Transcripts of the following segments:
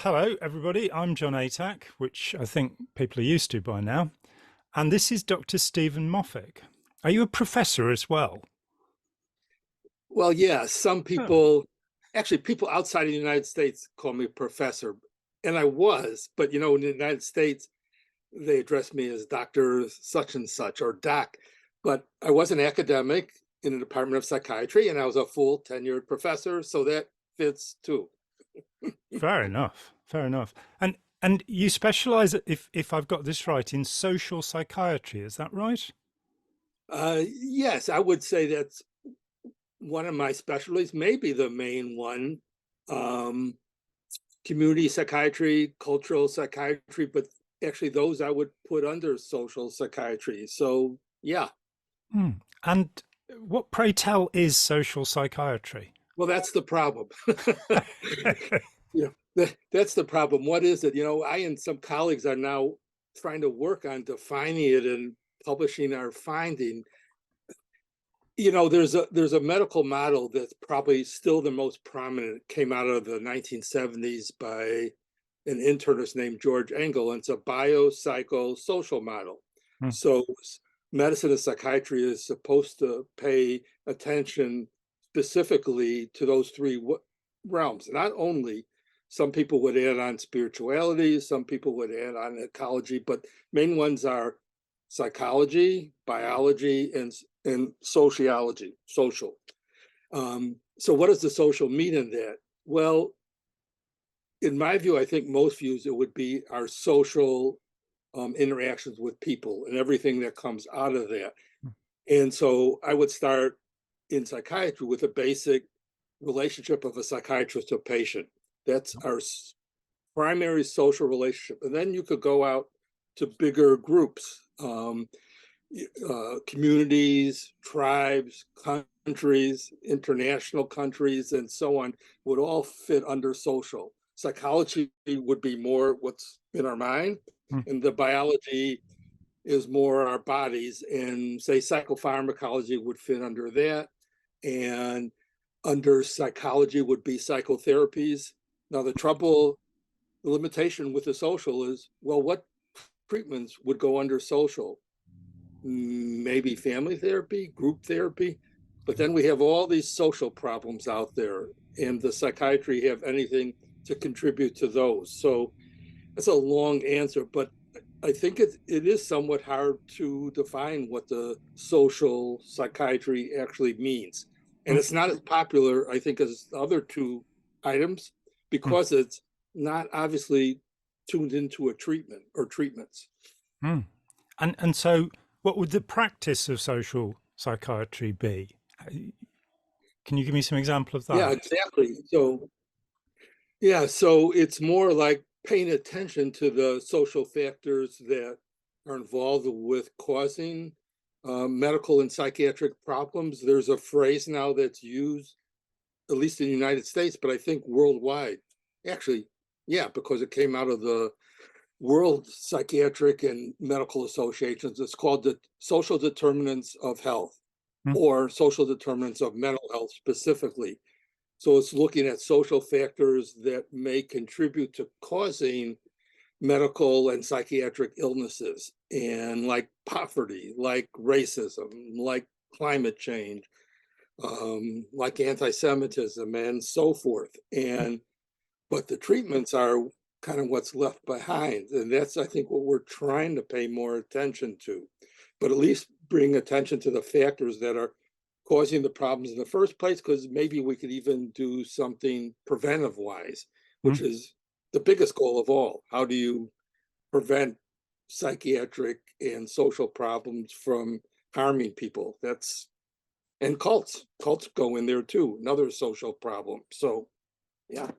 Hello, everybody. I'm John Atack, which I think people are used to by now. And this is Dr. Steven Moffic. Are you a professor as well? Well, yeah, some Oh, people, actually, people outside of the United States call me professor, and I was, but in the United States, they address me as Dr. such and such or Doc. But I was an academic in the Department of Psychiatry, and I was a full tenured professor, so that fits too. fair enough. Fair enough. And you specialize, if I've got this right, in social psychiatry. Is that right? Yes, I would say that's one of my specialties, maybe the main one. Um, Community psychiatry, cultural psychiatry, but actually those I would put under social psychiatry. So yeah, Hmm. And what, pray tell, is social psychiatry? well, that's the problem. That's the problem. What is it? I and some colleagues are now trying to work on defining it and publishing our finding. There's a medical model that's probably still the most prominent. It came out of the 1970s by an internist named George Engel, and it's a biopsychosocial model. Hmm. So medicine and psychiatry is supposed to pay attention specifically to those three realms. Not only some people would add on spirituality, some people would add on ecology, but main ones are psychology, biology, and sociology, social. So what does the social mean in that? Well, in my view, I think most views, it would be our social interactions with people and everything that comes out of that. And so I would start in psychiatry with a basic relationship of a psychiatrist to a patient. That's our primary social relationship. And then you could go out to bigger groups, communities, tribes, countries, international countries, and so on, would all fit under social. Psychology would be more what's in our mind, Hmm. and the biology is more our bodies, and say psychopharmacology would fit under that, and under psychology would be psychotherapies. Now the limitation with the social is, well, what treatments would go under social? Maybe family therapy, group therapy, but then we have all these social problems out there, and the psychiatry have anything to contribute to those? So that's a long answer, but I think it is somewhat hard to define what the social psychiatry actually means. And Hmm. it's not as popular, I think, as the other two items, Hmm. because it's not obviously tuned into a treatment or treatments. Hmm. And so what would the practice of social psychiatry be? Can you give me some example of Yeah, that? exactly. So it's more like paying attention to the social factors that are involved with causing medical and psychiatric problems. There's a phrase now that's used, at least in the United States, but I think worldwide. Actually, yeah, because it came out of the World Psychiatric and Medical Associations. It's called the social determinants of health, Hmm. or social determinants of mental health specifically. So it's looking at social factors that may contribute to causing medical and psychiatric illnesses, and like poverty, like racism, like climate change, like anti-Semitism, and so forth. But the treatments are kind of what's left behind, and that's, I think, what we're trying to pay more attention to. But at least bring attention to the factors that are causing the problems in the first place, because maybe we could even do something preventive wise, Hmm. which is the biggest goal of all. How do you prevent psychiatric and social problems from harming people? And cults go in there too, another social problem. So yeah.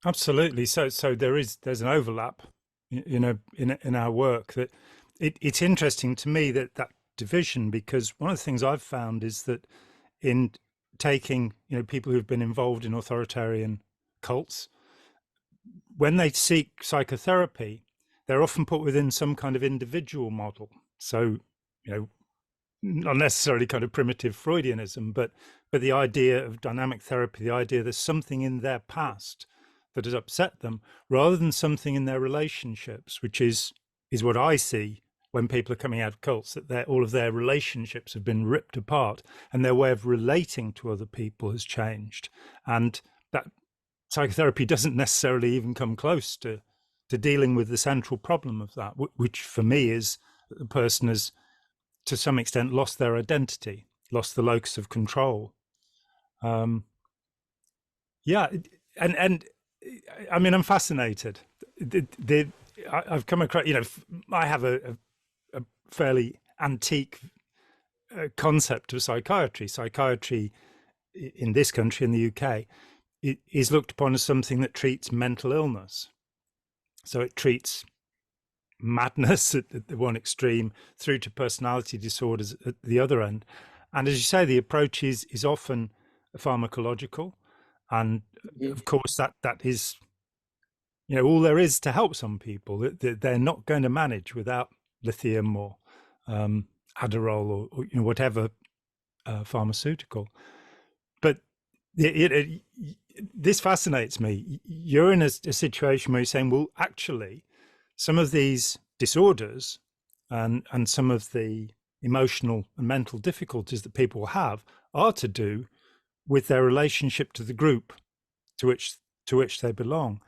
Absolutely. So there's an overlap, in our work. That it's interesting to me that division, because one of the things I've found is that in taking people who've been involved in authoritarian cults, when they seek psychotherapy, they're often put within some kind of individual model. So, you know, not necessarily kind of primitive Freudianism, but the idea of dynamic therapy, the idea there's something in their past that has upset them, rather than something in their relationships, which is what I see when people are coming out of cults, that all of their relationships have been ripped apart and their way of relating to other people has changed. And that psychotherapy doesn't necessarily even come close to dealing with the central problem of that, which for me is that the person has, to some extent, lost their identity, lost the locus of control. Yeah, and I mean, I'm fascinated. I've come across, I have a fairly antique concept of psychiatry. Psychiatry in this country, in the UK, is looked upon as something that treats mental illness. So it treats madness at the one extreme through to personality disorders at the other end. And as you say, the approach is often pharmacological. And of course, that is, all there is to help some people. They're not going to manage without lithium or Adderall or whatever pharmaceutical. But this fascinates me. You're in a situation where you're saying, well, actually, some of these disorders and some of the emotional and mental difficulties that people have are to do with their relationship to the group to which they belong.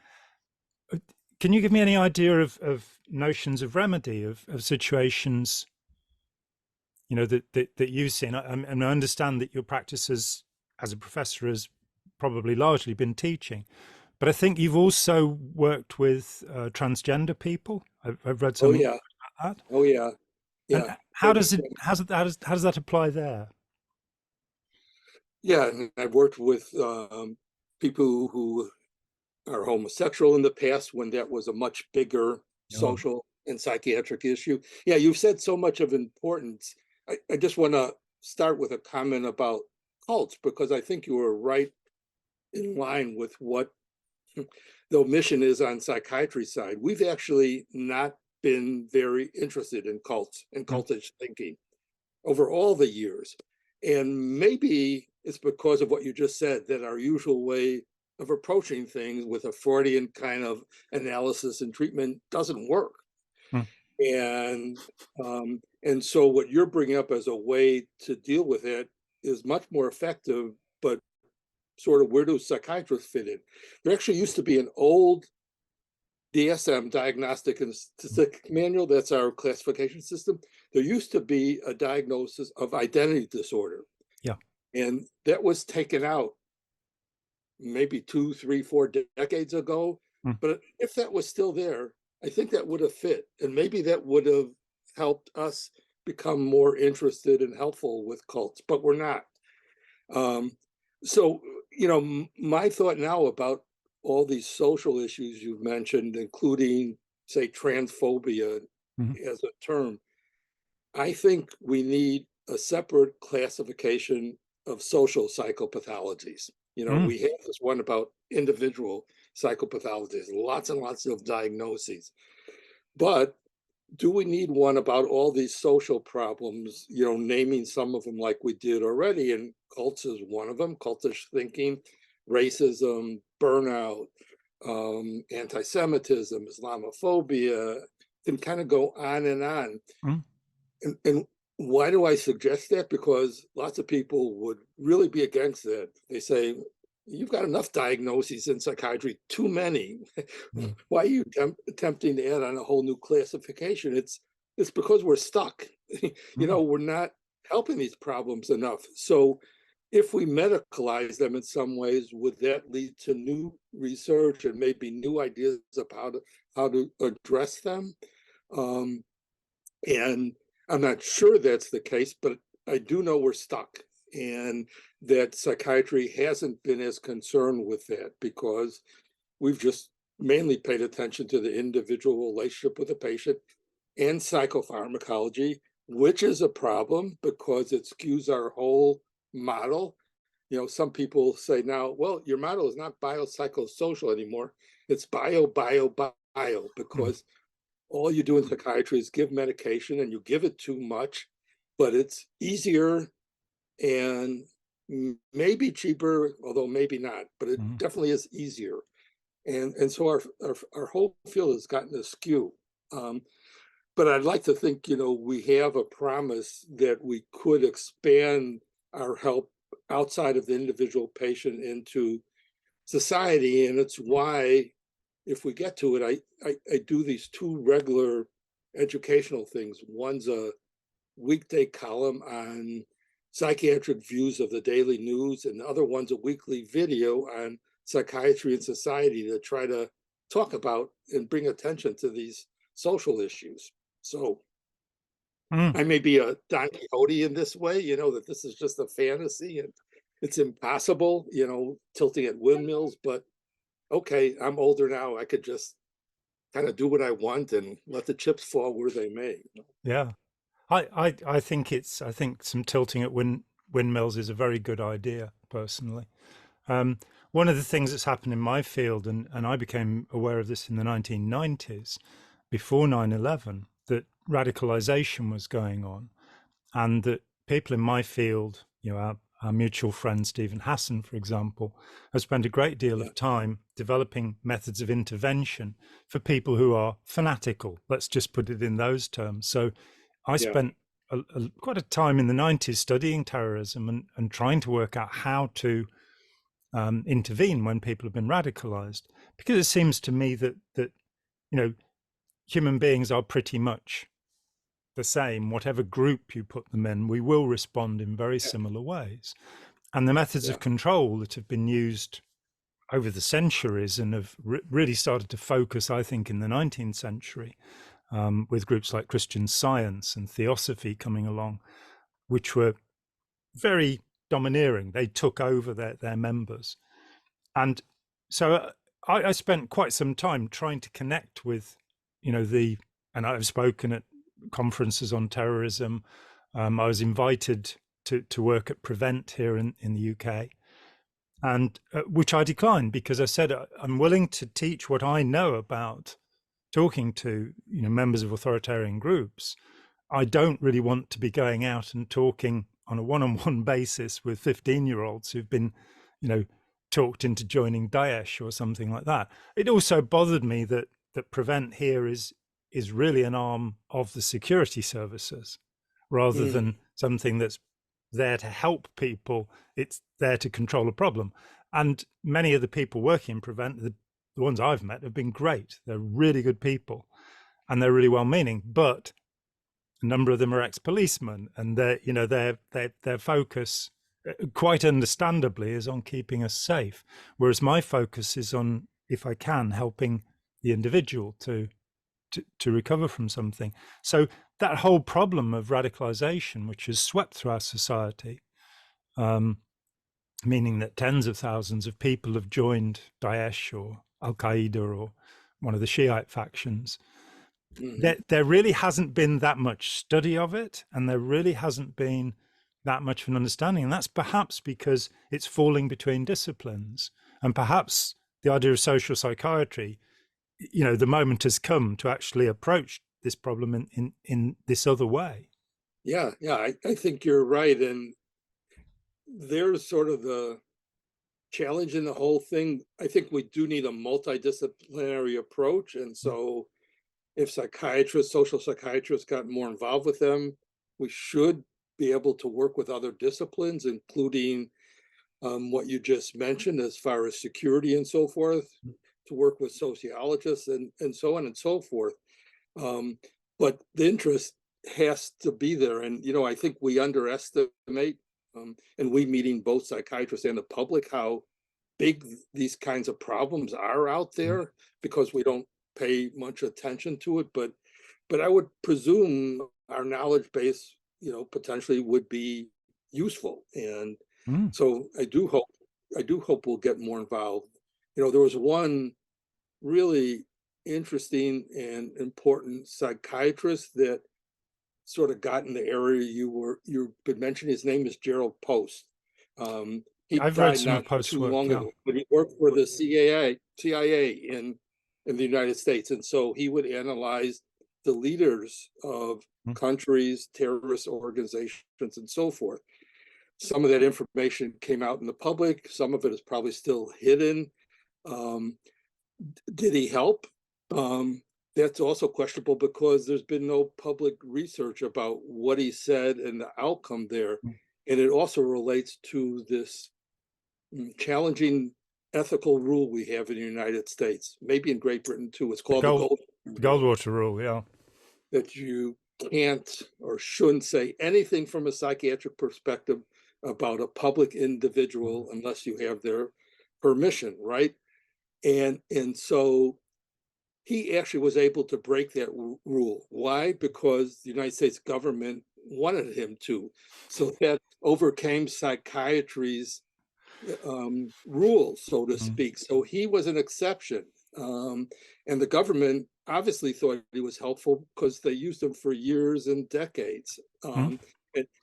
Can you give me any idea of notions of remedy, of situations, that you've seen? And I understand that your practice as a professor has probably largely been teaching, but I think you've also worked with transgender people. I've read something about that. Oh yeah. And Yeah. how does that apply there? Yeah, and I've worked with people who are homosexual in the past when that was a much bigger Oh, social and psychiatric issue. Yeah, you've said so much of importance. I just want to start with a comment about cults, because I think you were right in line with what the omission is on psychiatry side. We've actually not been very interested in cults and cultish thinking over all the years. And maybe it's because of what you just said, that our usual way of approaching things with a Freudian kind of analysis and treatment doesn't work. mm, And so what you're bringing up as a way to deal with it is much more effective, but sort of, where do psychiatrists fit in? There actually used to be an old DSM, Diagnostic and Statistic Manual, that's our classification system. There used to be a diagnosis of identity disorder. yeah. And that was taken out maybe 2, 3, 4 decades ago. Mm, But if that was still there, I think that would have fit. And maybe that would have helped us become more interested and helpful with cults, but we're not. So, my thought now about all these social issues you've mentioned, including, say, transphobia mhm, as a term, I think we need a separate classification of social psychopathologies. mm, We have this one about individual psychopathologies, lots and lots of diagnoses. But do we need one about all these social problems, naming some of them like we did already? And cults is one of them: cultish thinking, racism, burnout, anti-Semitism, Islamophobia, can kind of go on and on. mm, And why do I suggest that? Because lots of people would really be against that. They say, you've got enough diagnoses in psychiatry, too many. mm, Why are you attempting to add on a whole new classification? It's because we're stuck. mm, We're not helping these problems enough. So if we medicalize them in some ways, would that lead to new research and maybe new ideas of how to address them? And I'm not sure that's the case, but I do know we're stuck, and that psychiatry hasn't been as concerned with that because we've just mainly paid attention to the individual relationship with the patient and psychopharmacology, which is a problem because it skews our whole model. Some people say now, well, your model is not biopsychosocial anymore. It's bio, mm, because all you do in psychiatry is give medication, and you give it too much, but it's easier and maybe cheaper, although maybe not, but it mm, definitely is easier. And so our whole field has gotten askew. But I'd like to think, we have a promise that we could expand our help outside of the individual patient into society. And it's why, if we get to it, I do these two regular educational things. One's a weekday column on psychiatric views of the daily news, and the other one's a weekly video on psychiatry and society to try to talk about and bring attention to these social issues. So Mm. I may be a Don Quixote in this way, that this is just a fantasy and it's impossible, tilting at windmills, but okay, I'm older now. I could just kind of do what I want and let the chips fall where they may. Yeah. I think some tilting at windmills is a very good idea, personally. One of the things that's happened in my field, and I became aware of this in the 1990s, before 9/11, that radicalization was going on, and that people in my field, our mutual friend Stephen Hassan, for example, has spent a great deal of time developing methods of intervention for people who are fanatical. Let's just put it in those terms. So I spent quite a time in the 90s studying terrorism and trying to work out how to intervene when people have been radicalized, because it seems to me that human beings are pretty much the same. Whatever group you put them in, we will respond in very similar ways. And the methods of control that have been used over the centuries and have really started to focus, I think, in the 19th century, with groups like Christian Science and Theosophy coming along, which were very domineering. They took over their members. And so I spent quite some time trying to connect with, and I've spoken at conferences on terrorism. I was invited to work at Prevent here in the UK, and which I declined, because I said I'm willing to teach what I know about talking to members of authoritarian groups. I don't really want to be going out and talking on a one-on-one basis with 15-year-olds who've been talked into joining Daesh or something like that. It also bothered me that Prevent here is really an arm of the security services, rather than something that's there to help people. It's there to control a problem. And many of the people working in Prevent, the ones I've met, have been great. They're really good people and they're really well-meaning, but a number of them are ex-policemen, and their focus, quite understandably, is on keeping us safe, whereas my focus is on, if I can, helping the individual to recover from something. So that whole problem of radicalization, which has swept through our society, meaning that tens of thousands of people have joined Daesh or Al-Qaeda or one of the Shiite factions, there really hasn't been that much study of it, and there really hasn't been that much of an understanding. And that's perhaps because it's falling between disciplines, and perhaps the idea of social psychiatry, the moment has come to actually approach this problem in this other way. Yeah, I think you're right. And there's sort of the challenge in the whole thing. I think we do need a multidisciplinary approach. And so if psychiatrists, social psychiatrists got more involved with them, we should be able to work with other disciplines, including what you just mentioned as far as security and so forth, to work with sociologists and so on and so forth. But the interest has to be there. And, I think we underestimate, and we meening both psychiatrists and the public, how big these kinds of problems are out there, because we don't pay much attention to it. But I would presume our knowledge base, potentially would be useful. And so I do hope we'll get more involved. There was one really interesting and important psychiatrist that sort of got in the area you've been mentioning. His name is Gerald Post. He I've read died some not Post's too work, long yeah. ago, but he worked for the CIA in the United States. And so he would analyze the leaders of countries, terrorist organizations, and so forth. Some of that information came out in the public. Some of it is probably still hidden. Did he help? That's also questionable because there's been no public research about what he said and the outcome there. And it also relates to this challenging ethical rule we have in the United States, maybe in Great Britain too. It's The called the Goldwater rule, yeah. that you can't or shouldn't say anything from a psychiatric perspective about a public individual unless you have their permission, right? And so he actually was able to break that rule. Why? Because the United States government wanted him to. So that overcame psychiatry's rules, so to speak. So he was an exception. And the government obviously thought he was helpful because they used him for years and decades. And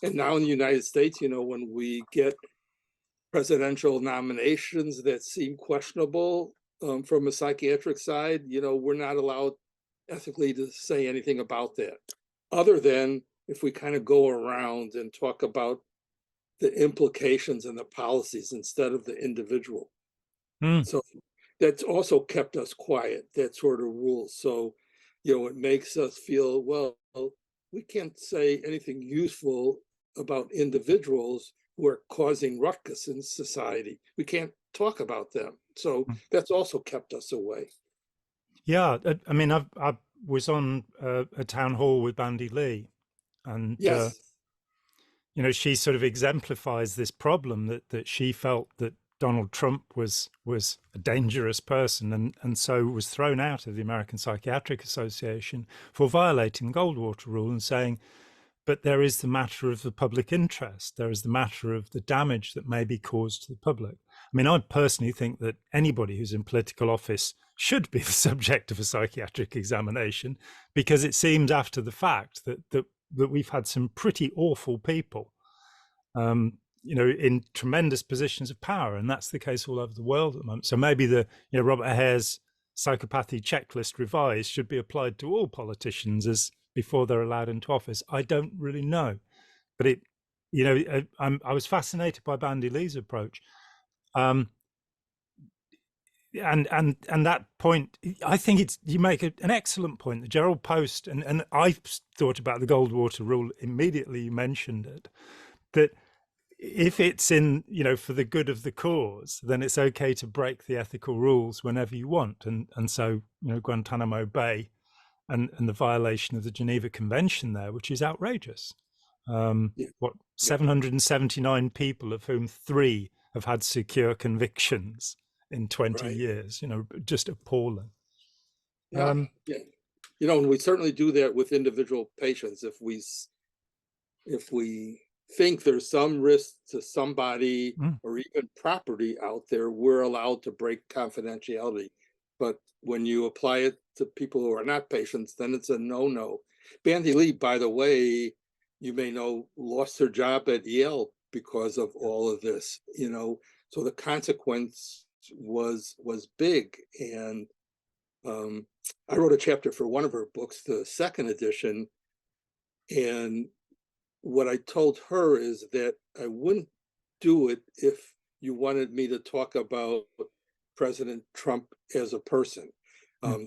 now in the United States, when we get presidential nominations that seem questionable from a psychiatric side, we're not allowed ethically to say anything about that, other than if we kind of go around and talk about the implications and the policies instead of the individual. So that's also kept us quiet, that sort of rule. So, it makes us feel, well, we can't say anything useful about individuals who are causing ruckus in society. We can't talk about them. So that's also kept us away. Yeah, I mean, I was on a town hall with Bandy Lee, and Yes. She sort of exemplifies this problem that she felt that Donald Trump was a dangerous person, and so was thrown out of the American Psychiatric Association for violating the Goldwater rule and saying, but there is the matter of the public interest. There is the matter of the damage that may be caused to the public. I mean, I personally think that anybody who's in political office should be the subject of a psychiatric examination, because it seems after the fact that we've had some pretty awful people, in tremendous positions of power, and that's the case all over the world at the moment. So maybe the Robert Hare's psychopathy checklist revised should be applied to all politicians as before they're allowed into office. I don't really know, but I was fascinated by Bandy Lee's approach, and that point. I think you make an excellent point. The Gerald Post, and I thought about the Goldwater rule immediately you mentioned it, that if it's in, for the good of the cause, then it's okay to break the ethical rules whenever you want. And so, Guantanamo Bay and the violation of the Geneva Convention there, which is outrageous. 779 people, of whom 3 have had secure convictions in 20 years, just appalling. And we certainly do that with individual patients. If we think there's some risk to somebody or even property out there, we're allowed to break confidentiality. But when you apply it to people who are not patients, then it's a no-no. Bandy Lee, by the way, you may know, lost her job at Yale because of all of this, so the consequence was big. And I wrote a chapter for one of her books, the second edition, and what I told her is that I wouldn't do it if you wanted me to talk about President Trump as a person.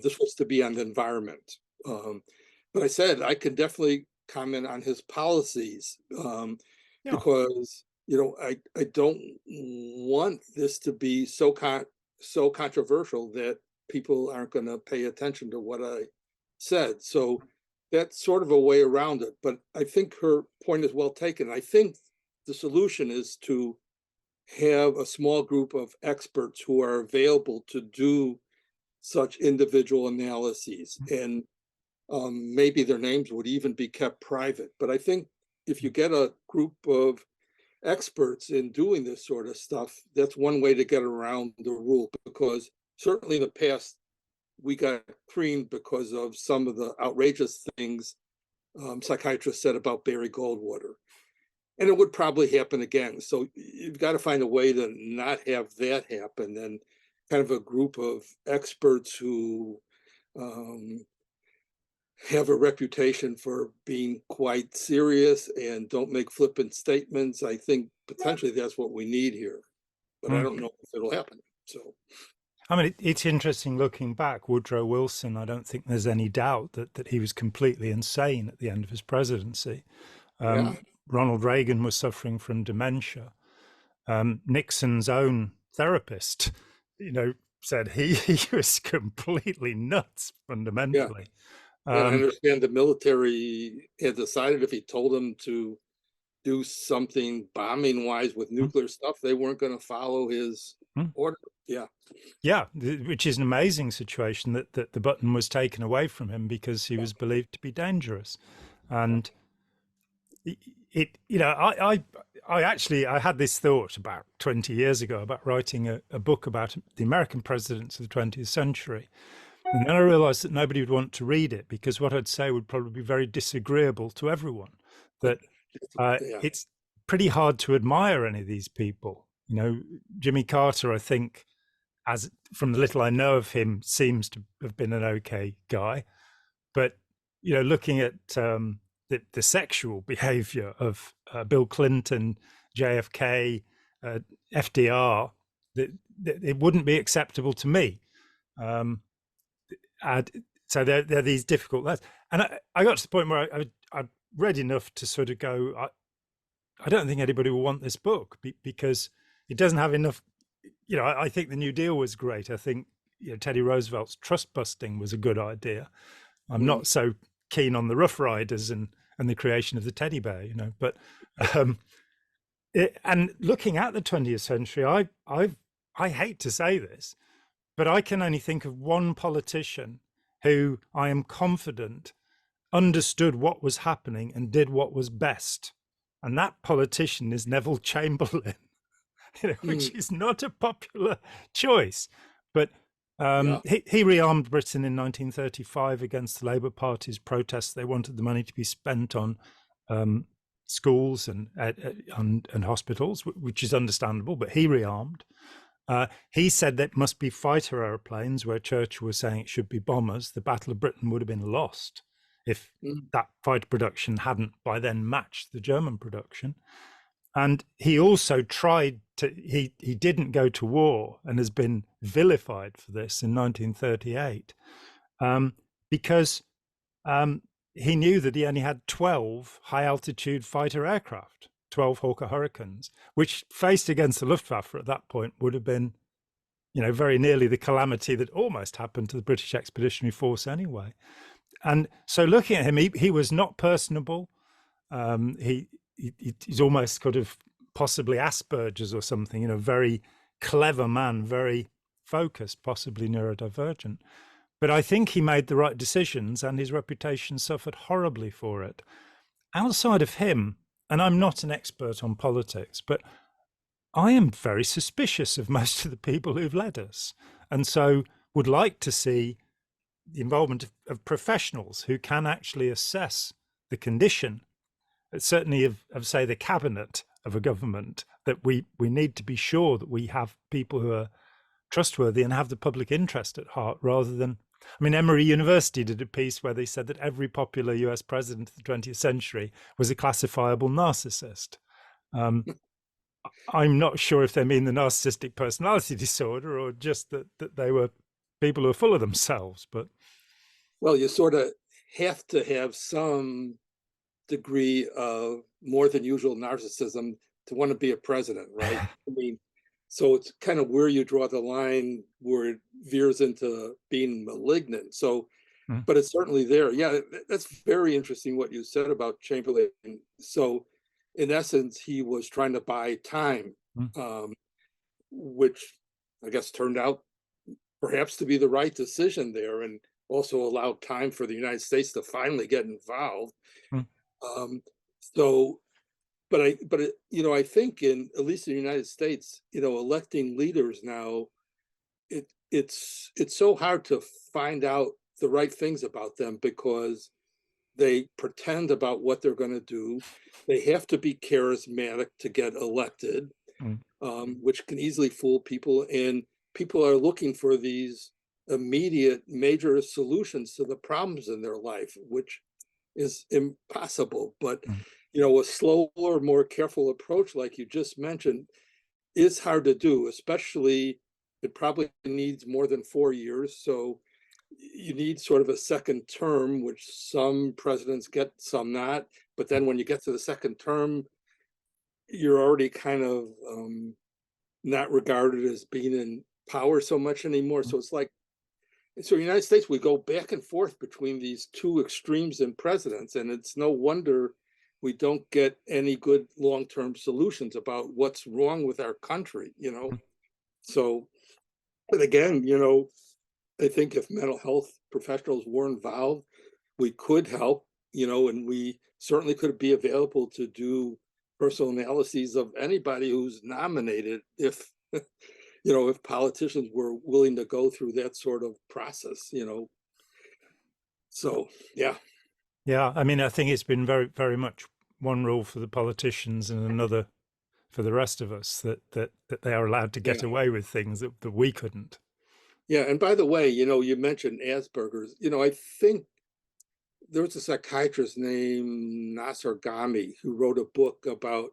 This was to be on the environment. But I said I could definitely comment on his policies because, I don't want this to be so controversial that people aren't going to pay attention to what I said. So that's sort of a way around it. But I think her point is well taken. I think the solution is to have a small group of experts who are available to do such individual analyses. And maybe their names would even be kept private. But I think if you get a group of experts in doing this sort of stuff, that's one way to get around the rule, because certainly in the past, we got creamed because of some of the outrageous things psychiatrists said about Barry Goldwater. And it would probably happen again. So you've got to find a way to not have that happen, and kind of a group of experts who have a reputation for being quite serious and don't make flippant statements. I think potentially that's what we need here, but I don't know if it'll happen. So I mean, it's interesting looking back. Woodrow Wilson, I don't think there's any doubt that he was completely insane at the end of his presidency. Yeah, Ronald Reagan was suffering from dementia. Nixon's own therapist, said he was completely nuts yeah. fundamentally. And I Um, understand the military had decided if he told them to do something bombing wise with mm, nuclear stuff, they weren't going to follow his mm. order. Yeah. Yeah, which is an amazing situation that the button was taken away from him because he was believed to be dangerous. And I actually I had this thought about 20 years ago about writing a book about the American presidents of the 20th century. And then I realized that nobody would want to read it because what I'd say would probably be very disagreeable to everyone. That Yeah. it's pretty hard to admire any of these people. Jimmy Carter, I think, as from the little I know of him, seems to have been an okay guy. But looking at the sexual behavior of Bill Clinton, JFK, FDR, that it wouldn't be acceptable to me. So they're these difficult lads. And I got to the point where I read enough to sort of go, I don't think anybody will want this book because it doesn't have enough. I think the New Deal was great. I think Teddy Roosevelt's trust busting was a good idea. I'm Mm. not so keen on the Rough Riders and the creation of the teddy bear, but um, and looking at the 20th century, I hate to say this, but I can only think of one politician who I am confident understood what was happening and did what was best. And that politician is Neville Chamberlain, which Mm. is not a popular choice. But Yeah. he rearmed Britain in 1935 against the Labour Party's protests. They wanted the money to be spent on schools and hospitals, which is understandable, but he rearmed. He said that must be fighter aeroplanes, where Churchill was saying it should be bombers. The Battle of Britain would have been lost if Mm. that fighter production hadn't by then matched the German production. And he also tried to, he didn't go to war and has been vilified for this in 1938 because he knew that he only had 12 high altitude fighter aircraft, 12 Hawker Hurricanes, which faced against the Luftwaffe at that point would have been, very nearly the calamity that almost happened to the British Expeditionary Force anyway. And so looking at him, he was not personable. He's almost kind of possibly Asperger's or something, very clever man, very focused, possibly neurodivergent. But I think he made the right decisions and his reputation suffered horribly for it. Outside of him, and I'm not an expert on politics, but I am very suspicious of most of the people who've led us. And so would like to see the involvement of professionals who can actually assess the condition, certainly of say, the cabinet of a government, that we need to be sure that we have people who are trustworthy and have the public interest at heart rather than, Emory University did a piece where they said that every popular US president of the 20th century was a classifiable narcissist. I'm not sure if they mean the narcissistic personality disorder or just that they were people who are full of themselves. But Well, you sort of have to have some degree of more than usual narcissism to want to be a president, right? So it's kind of where you draw the line where it veers into being malignant. So, but it's certainly there. Yeah, that's very interesting what you said about Chamberlain. So, in essence, he was trying to buy time, which I guess turned out perhaps to be the right decision there, and also allowed time for the United States to finally get involved. So, but I think in at least in the United States, electing leaders now, it's so hard to find out the right things about them because they pretend about what they're going to do. They have to be charismatic to get elected, which can easily fool people. And people are looking for these immediate major solutions to the problems in their life, which is impossible. But a slower, more careful approach, like you just mentioned, is hard to do, especially It probably needs more than 4 years. So you need sort of a second term, which some presidents get, some not. But then when you get to the second term, you're already kind of not regarded as being in power so much anymore. So it's like, so in the United States, we go back and forth between these two extremes in presidents, and it's no wonder we don't get any good long-term solutions about what's wrong with our country, you know? So, but again, you know, I think if mental health professionals were involved, we could help, you know, and we certainly could be available to do personal analyses of anybody who's nominated if, you know, if politicians were willing to go through that sort of process, you know. So, yeah. Yeah, I mean, I think it's been very, very much one rule for the politicians and another for the rest of us, that they are allowed to get Yeah. away with things that we couldn't. Yeah. And by the way, you know, you mentioned Asperger's. You know, I think there was a psychiatrist named Nasser Gami who wrote a book about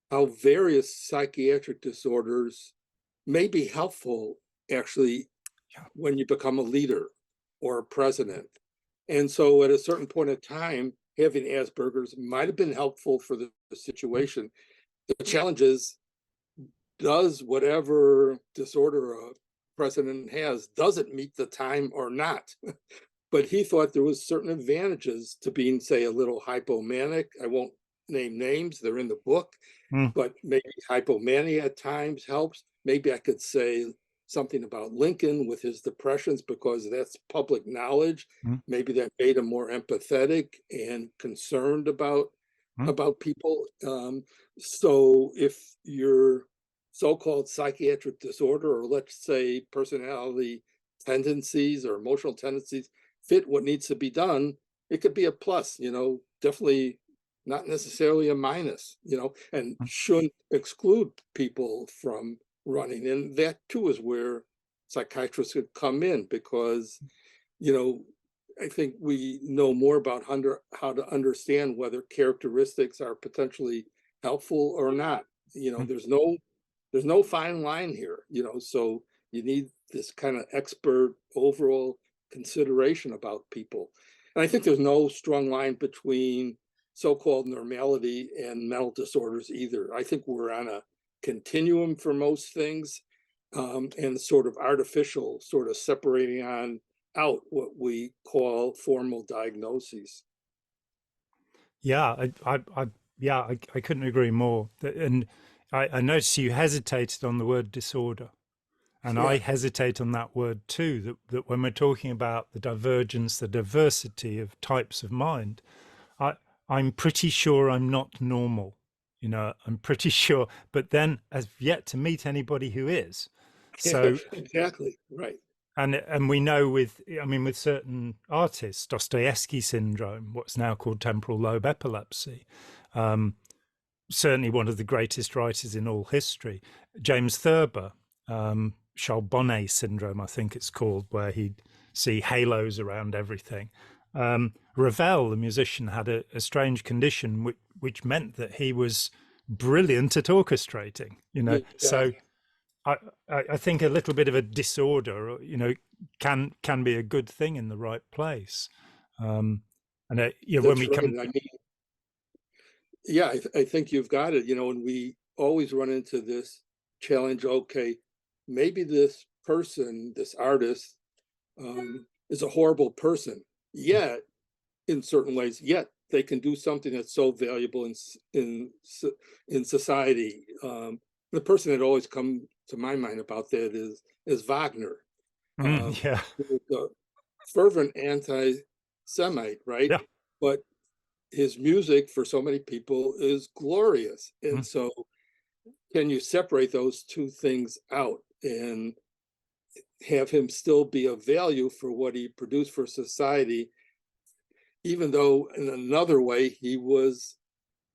how various psychiatric disorders may be helpful actually Yeah. when you become a leader or a president. And so at a certain point of time, having Asperger's might have been helpful for the situation. The challenge is, does whatever disorder a president has, does it meet the time or not? But he thought there was certain advantages to being, say, a little hypomanic. I won't name names, they're in the book, Mm, but maybe hypomania at times helps. Maybe I could say something about Lincoln with his depressions because that's public knowledge. mm, Maybe that made him more empathetic and concerned mm, about people. So if your so-called psychiatric disorder, or let's say personality tendencies or emotional tendencies fit what needs to be done, it could be a plus, you know, definitely not necessarily a minus, you know, and mm, shouldn't exclude people from running. And that too is where psychiatrists could come in because, you know, I think we know more about how to understand whether characteristics are potentially helpful or not. You know, mm, there's no fine line here, you know, so you need this kind of expert overall consideration about people. And I think there's no strong line between so-called normality and mental disorders either. I think we're on a continuum for most things, and sort of artificial, sort of separating on out what we call formal diagnoses. yeah, I couldn't agree more. And I noticed you hesitated on the word disorder, and I Yeah, hesitate on that word too. That when we're talking about the divergence, the diversity of types of mind, I I'm pretty sure I'm not normal. You know, I'm pretty sure, but then I've yet to meet anybody who is. So, exactly, right. and we know with, I mean, with certain artists, Dostoevsky syndrome, what's now called temporal lobe epilepsy, um, certainly one of the greatest writers in all history, James Thurber, Charbonnet syndrome, I think it's called, where he'd see halos around everything. Ravel, the musician, had a strange condition which meant that he was brilliant at orchestrating, you know. Yeah, So I think a little bit of a disorder, you know, can be a good thing in the right place. And you know, when that's we right. come, I mean, yeah, I think you've got it, you know, and we always run into this challenge. Okay, maybe this person, this artist, is a horrible person. Yet, in certain ways, yet they can do something that's so valuable in society. The person that always come to my mind about that is Wagner. yeah, He was a fervent anti-Semite, right? yeah, But his music for so many people is glorious. And mm, so can you separate those two things out and have him still be of value for what he produced for society, even though in another way he was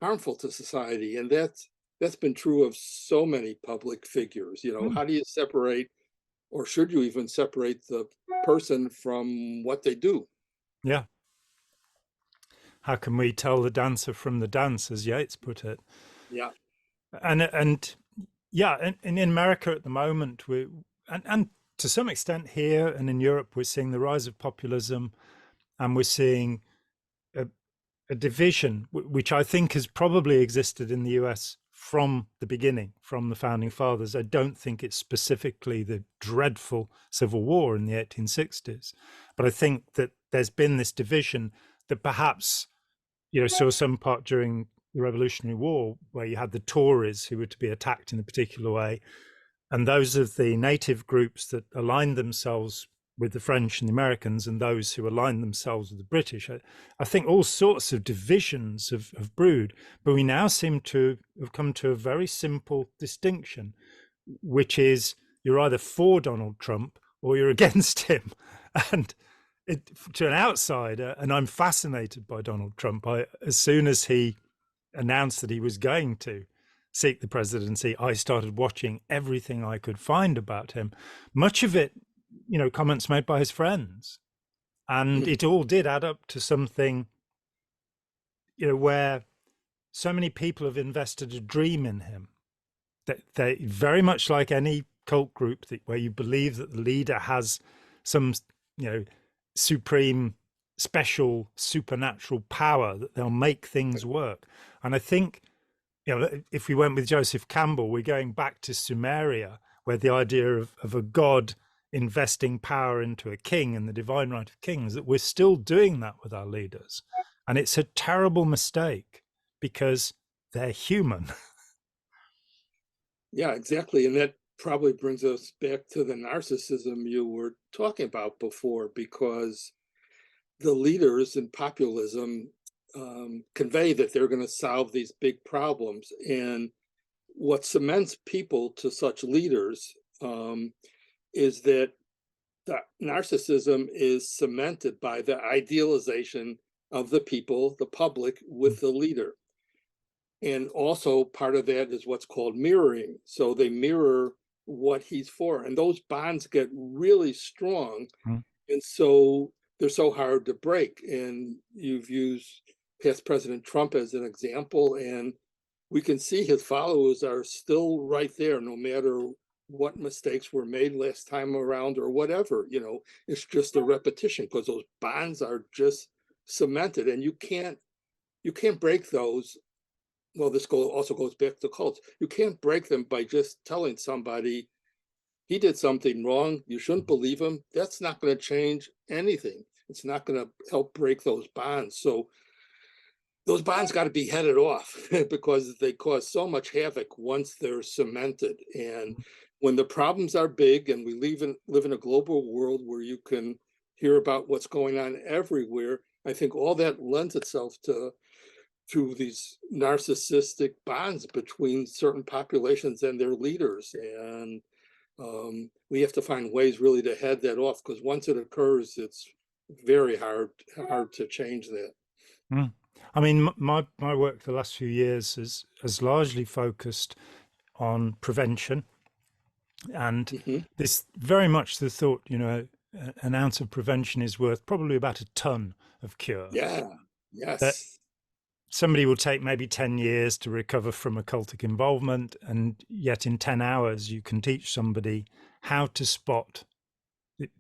harmful to society? And that's been true of so many public figures. You know, mm, how do you separate, or should you even separate the person from what they do? yeah. How can we tell the dancer from the dance, as Yeats put it? Yeah. And yeah, and in America at the moment, and to some extent here and in Europe, we're seeing the rise of populism, and we're seeing a division, which I think has probably existed in the US from the beginning, from the founding fathers. I don't think it's specifically the dreadful Civil War in the 1860s, but I think that there's been this division that perhaps, saw some part during the Revolutionary War, where you had the Tories who were to be attacked in a particular way, and those of the native groups that aligned themselves with the French and the Americans, and those who aligned themselves with the British. I think all sorts of divisions have brewed, but we now seem to have come to a very simple distinction, which is you're either for Donald Trump or you're against him. And to an outsider, and I'm fascinated by Donald Trump, as soon as he announced that he was going to seek the presidency, I started watching everything I could find about him. Much of it, comments made by his friends. And it all did add up to something, where so many people have invested a dream in him, that they very much like any cult group where you believe that the leader has some, supreme, special, supernatural power that they'll make things work. And I think, if we went with Joseph Campbell, we're going back to Sumeria, where the idea of a god investing power into a king and the divine right of kings, that we're still doing that with our leaders. And it's a terrible mistake because they're human. Yeah, exactly. And that probably brings us back to the narcissism you were talking about before, because the leaders in populism convey that they're going to solve these big problems. And what cements people to such leaders is that the narcissism is cemented by the idealization of the people, the public, with the leader. And also part of that is what's called mirroring. So they mirror what he's for. And those bonds get really strong. And so they're so hard to break. And you've used past President Trump as an example. And we can see his followers are still right there, no matter what mistakes were made last time around or whatever. It's just a repetition, because those bonds are just cemented, and you can't break those. Well, this also goes back to cults. You can't break them by just telling somebody he did something wrong, you shouldn't believe him. That's not going to change anything. It's not going to help break those bonds. So those bonds got to be headed off because they cause so much havoc once they're cemented. And when the problems are big, and we live in a global world where you can hear about what's going on everywhere, I think all that lends itself to these narcissistic bonds between certain populations and their leaders. And we have to find ways really to head that off, because once it occurs, it's very hard to change that. I mean, my work the last few years has largely focused on prevention, and this very much the thought, an ounce of prevention is worth probably about a ton of cure. Yeah. Yes. That somebody will take maybe 10 years to recover from occultic involvement, and yet in 10 hours you can teach somebody how to spot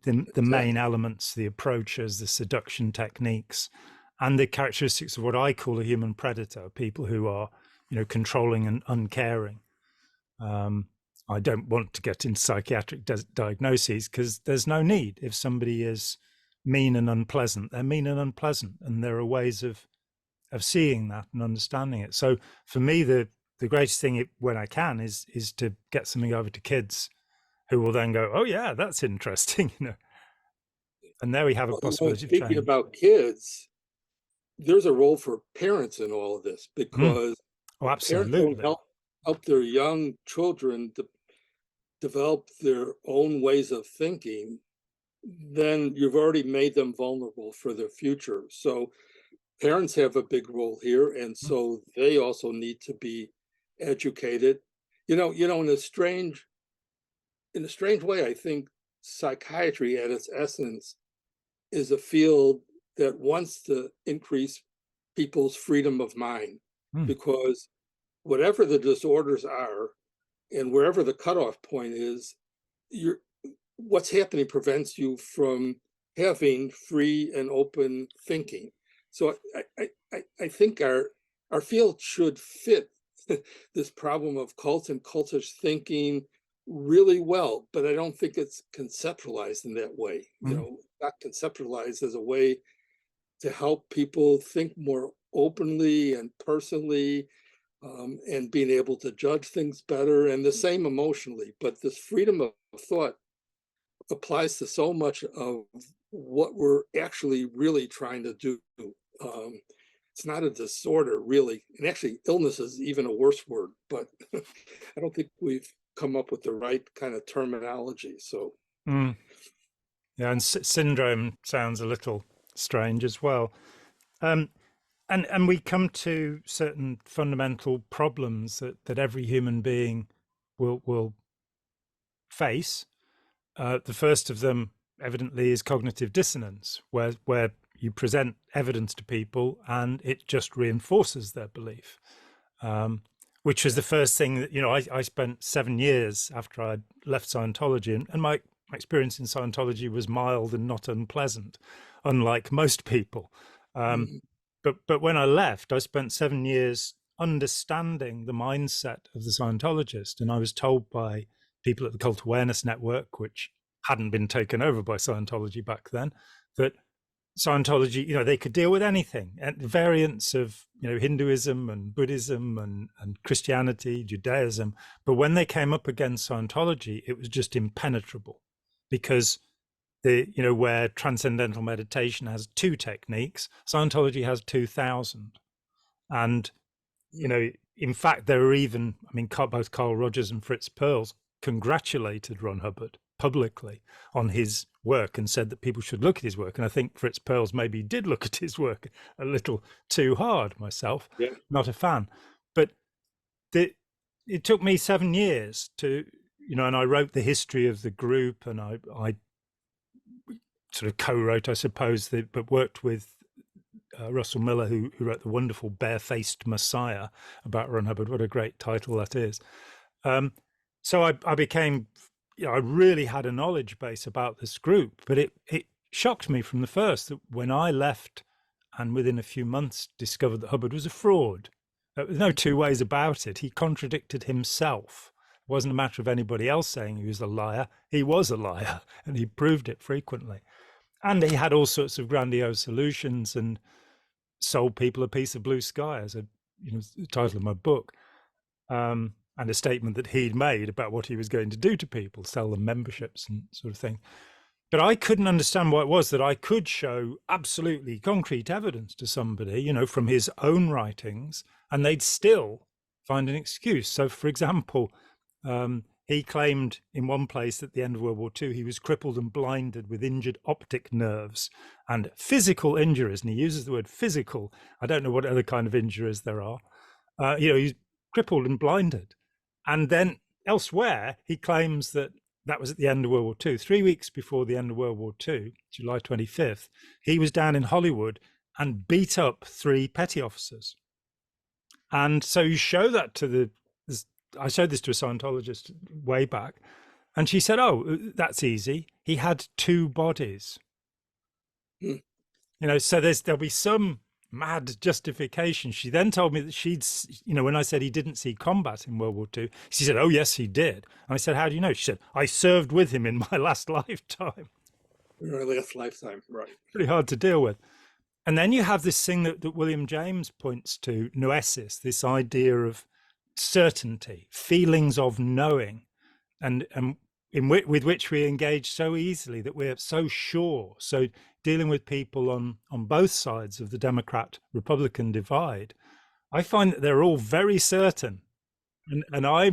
the main elements, the approaches, the seduction techniques, and the characteristics of what I call a human predator, people who are, controlling and uncaring. I don't want to get into psychiatric diagnoses, because there's no need. If somebody is mean and unpleasant, they're mean and unpleasant, and there are ways of seeing that and understanding it. So for me, the greatest thing when I can is to get something over to kids who will then go, oh yeah, that's interesting, And there we have a possibility of change. Speaking about kids, there's a role for parents in all of this, because absolutely. Parents don't help their young children to develop their own ways of thinking, then you've already made them vulnerable for the future. So parents have a big role here, and so they also need to be educated. In a strange way, I think psychiatry at its essence is a field that wants to increase people's freedom of mind, because whatever the disorders are and wherever the cutoff point is, what's happening prevents you from having free and open thinking. So I think our field should fit this problem of cult and cultish thinking really well, but I don't think it's conceptualized in that way. Not conceptualized as a way to help people think more openly and personally, and being able to judge things better, and the same emotionally. But this freedom of thought applies to so much of what we're actually really trying to do. It's not a disorder, really. And actually, illness is even a worse word, but I don't think we've come up with the right kind of terminology. So, yeah, and syndrome sounds a little strange as well. And we come to certain fundamental problems that every human being will face. The first of them, evidently, is cognitive dissonance, where you present evidence to people and it just reinforces their belief, which was the first thing that, I spent 7 years after I left Scientology, and my experience in Scientology was mild and not unpleasant, unlike most people. But when I left, I spent 7 years understanding the mindset of the Scientologist, and I was told by people at the Cult Awareness Network, which hadn't been taken over by Scientology back then, that Scientology, they could deal with anything, and variants of, Hinduism and Buddhism and Christianity, Judaism. But when they came up against Scientology, it was just impenetrable, because where transcendental meditation has 2 techniques, Scientology has 2,000. And, in fact, there are even, both Carl Rogers and Fritz Perls congratulated Ron Hubbard publicly on his work and said that people should look at his work. And I think Fritz Perls maybe did look at his work a little too hard myself. yeah. Not a fan. But it took me 7 years to, and I wrote the history of the group, and I sort of co-wrote, I suppose, but worked with Russell Miller, who wrote the wonderful Barefaced Messiah about Ron Hubbard. What a great title that is. So I became, I really had a knowledge base about this group, but it shocked me from the first that when I left and within a few months discovered that Hubbard was a fraud. There's no 2 ways about it. He contradicted himself. It wasn't a matter of anybody else saying he was a liar. He was a liar, and he proved it frequently. And he had all sorts of grandiose solutions and sold people a piece of blue sky, as the title of my book, and a statement that he'd made about what he was going to do to people, sell them memberships and sort of thing. But I couldn't understand why it was that I could show absolutely concrete evidence to somebody, from his own writings, and they'd still find an excuse. So, for example, he claimed in one place at the end of World War II, he was crippled and blinded with injured optic nerves and physical injuries. And he uses the word physical. I don't know what other kind of injuries there are. He's crippled and blinded. And then elsewhere, he claims that was at the end of World War II. 3 weeks before the end of World War II, July 25th, he was down in Hollywood and beat up 3 petty officers. And so you show that to I showed this to a Scientologist way back, and she said, "Oh, that's easy. He had 2 bodies." So there'll be some mad justification. She then told me that when I said he didn't see combat in World War II, she said, "Oh, yes, he did." And I said, "How do you know?" She said, "I served with him in my last lifetime." Your last lifetime, right. Pretty hard to deal with. And then you have this thing that William James points to, noesis, this idea of certainty, feelings of knowing, and with which we engage so easily, that we're so sure. So dealing with people on both sides of the Democrat-Republican divide, I find that they're all very certain. And I,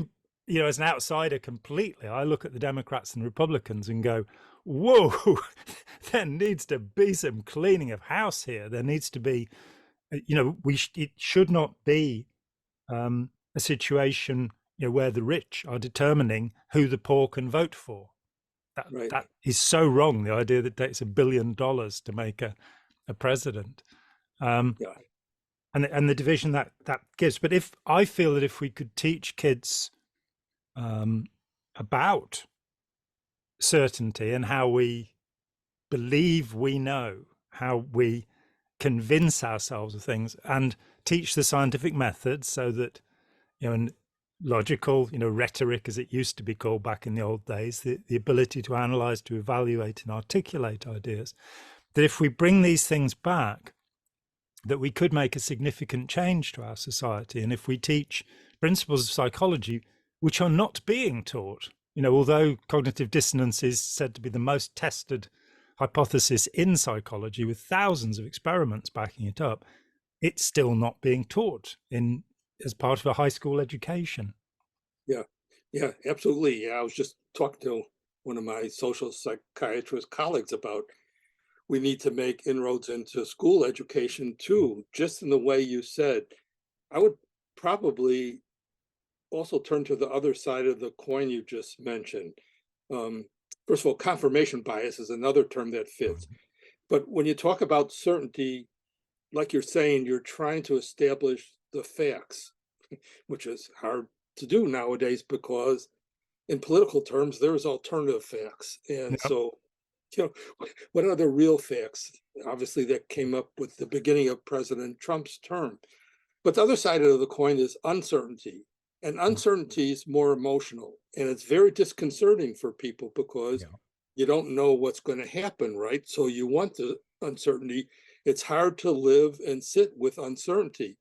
as an outsider completely, I look at the Democrats and Republicans and go, whoa, there needs to be some cleaning of house here. There needs to be, it should not be a situation where the rich are determining who the poor can vote for. That is so wrong. The idea that it takes $1 billion to make a president, and the division that gives. But if I feel that if we could teach kids about certainty and how we believe we know, how we convince ourselves of things, and teach the scientific methods so that, and logical, rhetoric, as it used to be called back in the old days, the ability to analyze, to evaluate and articulate ideas, that if we bring these things back, that we could make a significant change to our society. And if we teach principles of psychology which are not being taught, although cognitive dissonance is said to be the most tested hypothesis in psychology with thousands of experiments backing it up, it's still not being taught as part of a high school education. Yeah, absolutely. Yeah, I was just talking to one of my social psychiatrist colleagues about we need to make inroads into school education too, just in the way you said. I would probably also turn to the other side of the coin you just mentioned. First of all, confirmation bias is another term that fits. But when you talk about certainty, like you're saying, you're trying to establish the facts, which is hard to do nowadays because in political terms, there's alternative facts. And so, what are the real facts? Obviously, that came up with the beginning of President Trump's term. But the other side of the coin is uncertainty. And uncertainty is more emotional. And it's very disconcerting for people because you don't know what's going to happen, right? So you want the uncertainty. It's hard to live and sit with uncertainty.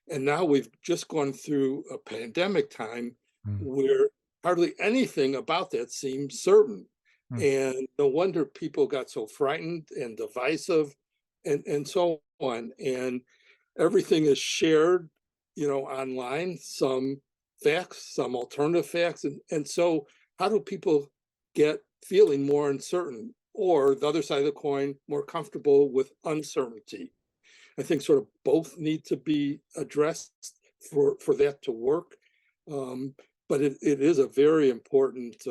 And now we've just gone through a pandemic time where hardly anything about that seems certain. And no wonder people got so frightened and divisive and so on. And everything is shared, online, some facts, some alternative facts. And so how do people get feeling more uncertain, or the other side of the coin, more comfortable with uncertainty? I think sort of both need to be addressed for that to work. But it is a very important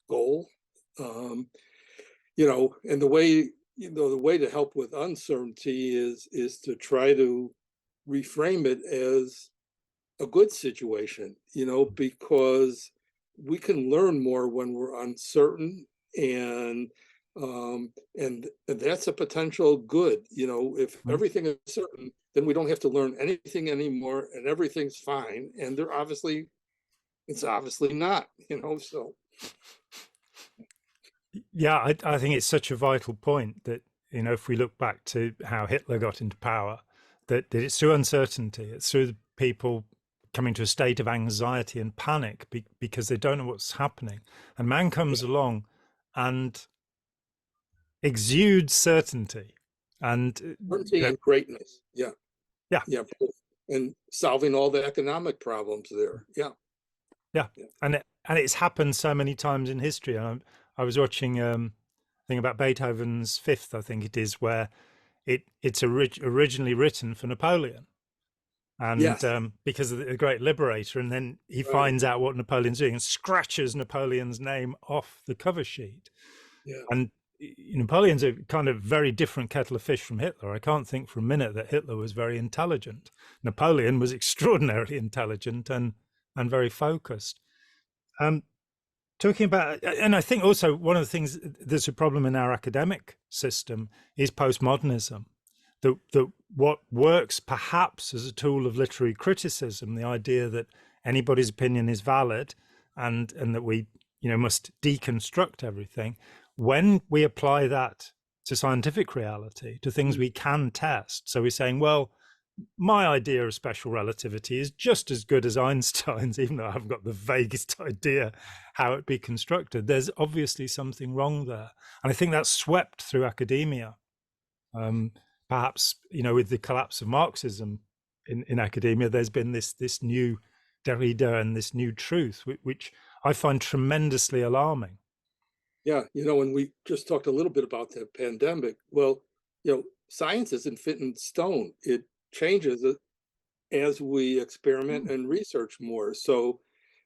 goal. And the way to help with uncertainty is to try to reframe it as a good situation, because we can learn more when we're uncertain, and that's a potential good. If everything is certain, then we don't have to learn anything anymore, and everything's fine. And it's obviously not. So. Yeah, I think it's such a vital point that, if we look back to how Hitler got into power, that it's through uncertainty, it's through the people coming to a state of anxiety and panic because they don't know what's happening. And man comes along and exudes certainty and greatness. Yeah. And solving all the economic problems there. Yeah. And it's happened so many times in history. I was watching a thing about Beethoven's Fifth, I think it is, where it's originally written for Napoleon. And because of the great liberator, and then he finds out what Napoleon's doing and scratches Napoleon's name off the cover sheet. And Napoleon's a kind of very different kettle of fish from Hitler. I can't think for a minute that Hitler was very intelligent. Napoleon was extraordinarily intelligent and very focused. Talking about, and I think also one of the things that's a problem in our academic system is postmodernism. That what works perhaps as a tool of literary criticism, the idea that anybody's opinion is valid and that we must deconstruct everything, when we apply that to scientific reality, to things we can test. So we're saying, well, my idea of special relativity is just as good as Einstein's, even though I haven't got the vaguest idea how it'd be constructed. There's obviously something wrong there. And I think that's swept through academia. Perhaps, with the collapse of Marxism in academia, there's been this new Derrida and this new truth, which I find tremendously alarming. Yeah, and we just talked a little bit about the pandemic. Well, science isn't fit in stone. It changes as we experiment and research more. So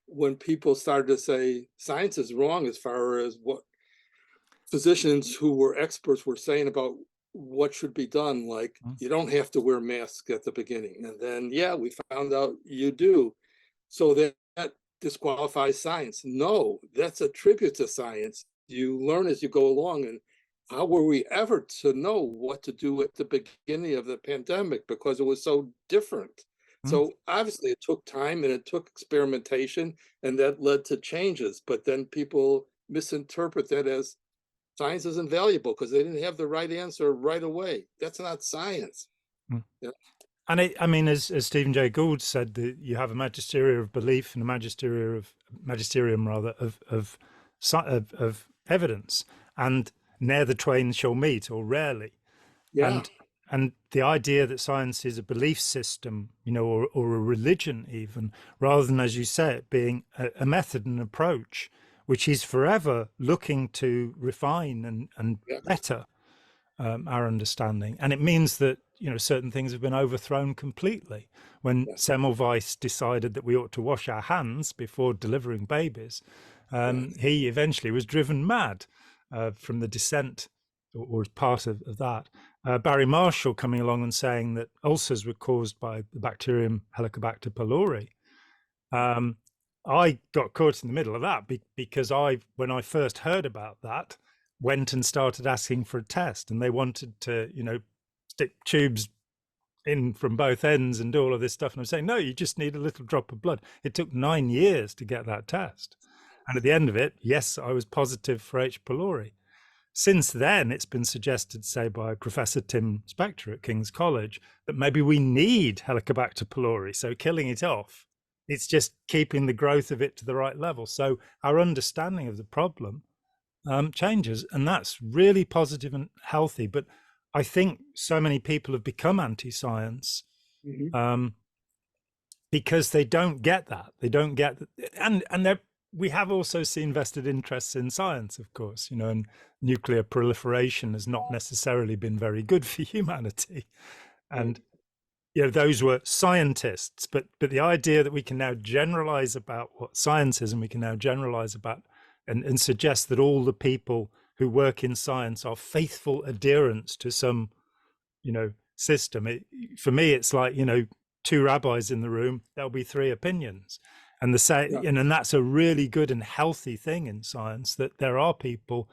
when people started to say science is wrong as far as what physicians who were experts were saying about what should be done, like you don't have to wear masks at the beginning, and then we found out you do, so that disqualifies science. No, that's a tribute to science. you learn as you go along. And how were we ever to know what to do at the beginning of the pandemic, because it was so different? Mm. So obviously it took time and it took experimentation, and that led to changes. But then people misinterpret that as science is invaluable because they didn't have the right answer right away. That's not science. Mm. Yeah. And I mean, as Stephen Jay Gould said, that you have a magisterium of belief and a magisterium rather of evidence, and ne'er the twain shall meet, or rarely. Yeah. And the idea that science is a belief system, you know, or a religion even, rather than, as you say, it being a method and approach, which is forever looking to refine and Yeah. better our understanding. And it means that, you know, certain things have been overthrown completely. When Yeah. Semmelweis decided that we ought to wash our hands before delivering babies, he eventually was driven mad from the dissent, or as part of that. Barry Marshall coming along and saying that ulcers were caused by the bacterium Helicobacter pylori. I got caught in the middle of that because when I first heard about that, went and started asking for a test, and they wanted to, you know, stick tubes in from both ends and do all of this stuff. And I'm saying, no, you just need a little drop of blood. It took 9 years to get that test. And at the end of it, yes, I was positive for H. pylori. Since then, it's been suggested, say, by Professor Tim Spector at King's College, that maybe we need Helicobacter pylori. So killing it off, it's just keeping the growth of it to the right level. So our understanding of the problem changes, and that's really positive and healthy. But I think so many people have become anti-science because they don't get that. They don't get that. And we have also seen vested interests in science, of course, you know, and nuclear proliferation has not necessarily been very good for humanity. And, you know, those were scientists, but the idea that we can now generalize about what science is, and we can now generalize about and suggest that all the people who work in science are faithful adherents to some, you know, system. For me, it's like, you know, 2 rabbis in the room, there'll be 3 opinions. And and that's a really good and healthy thing in science, that there are people,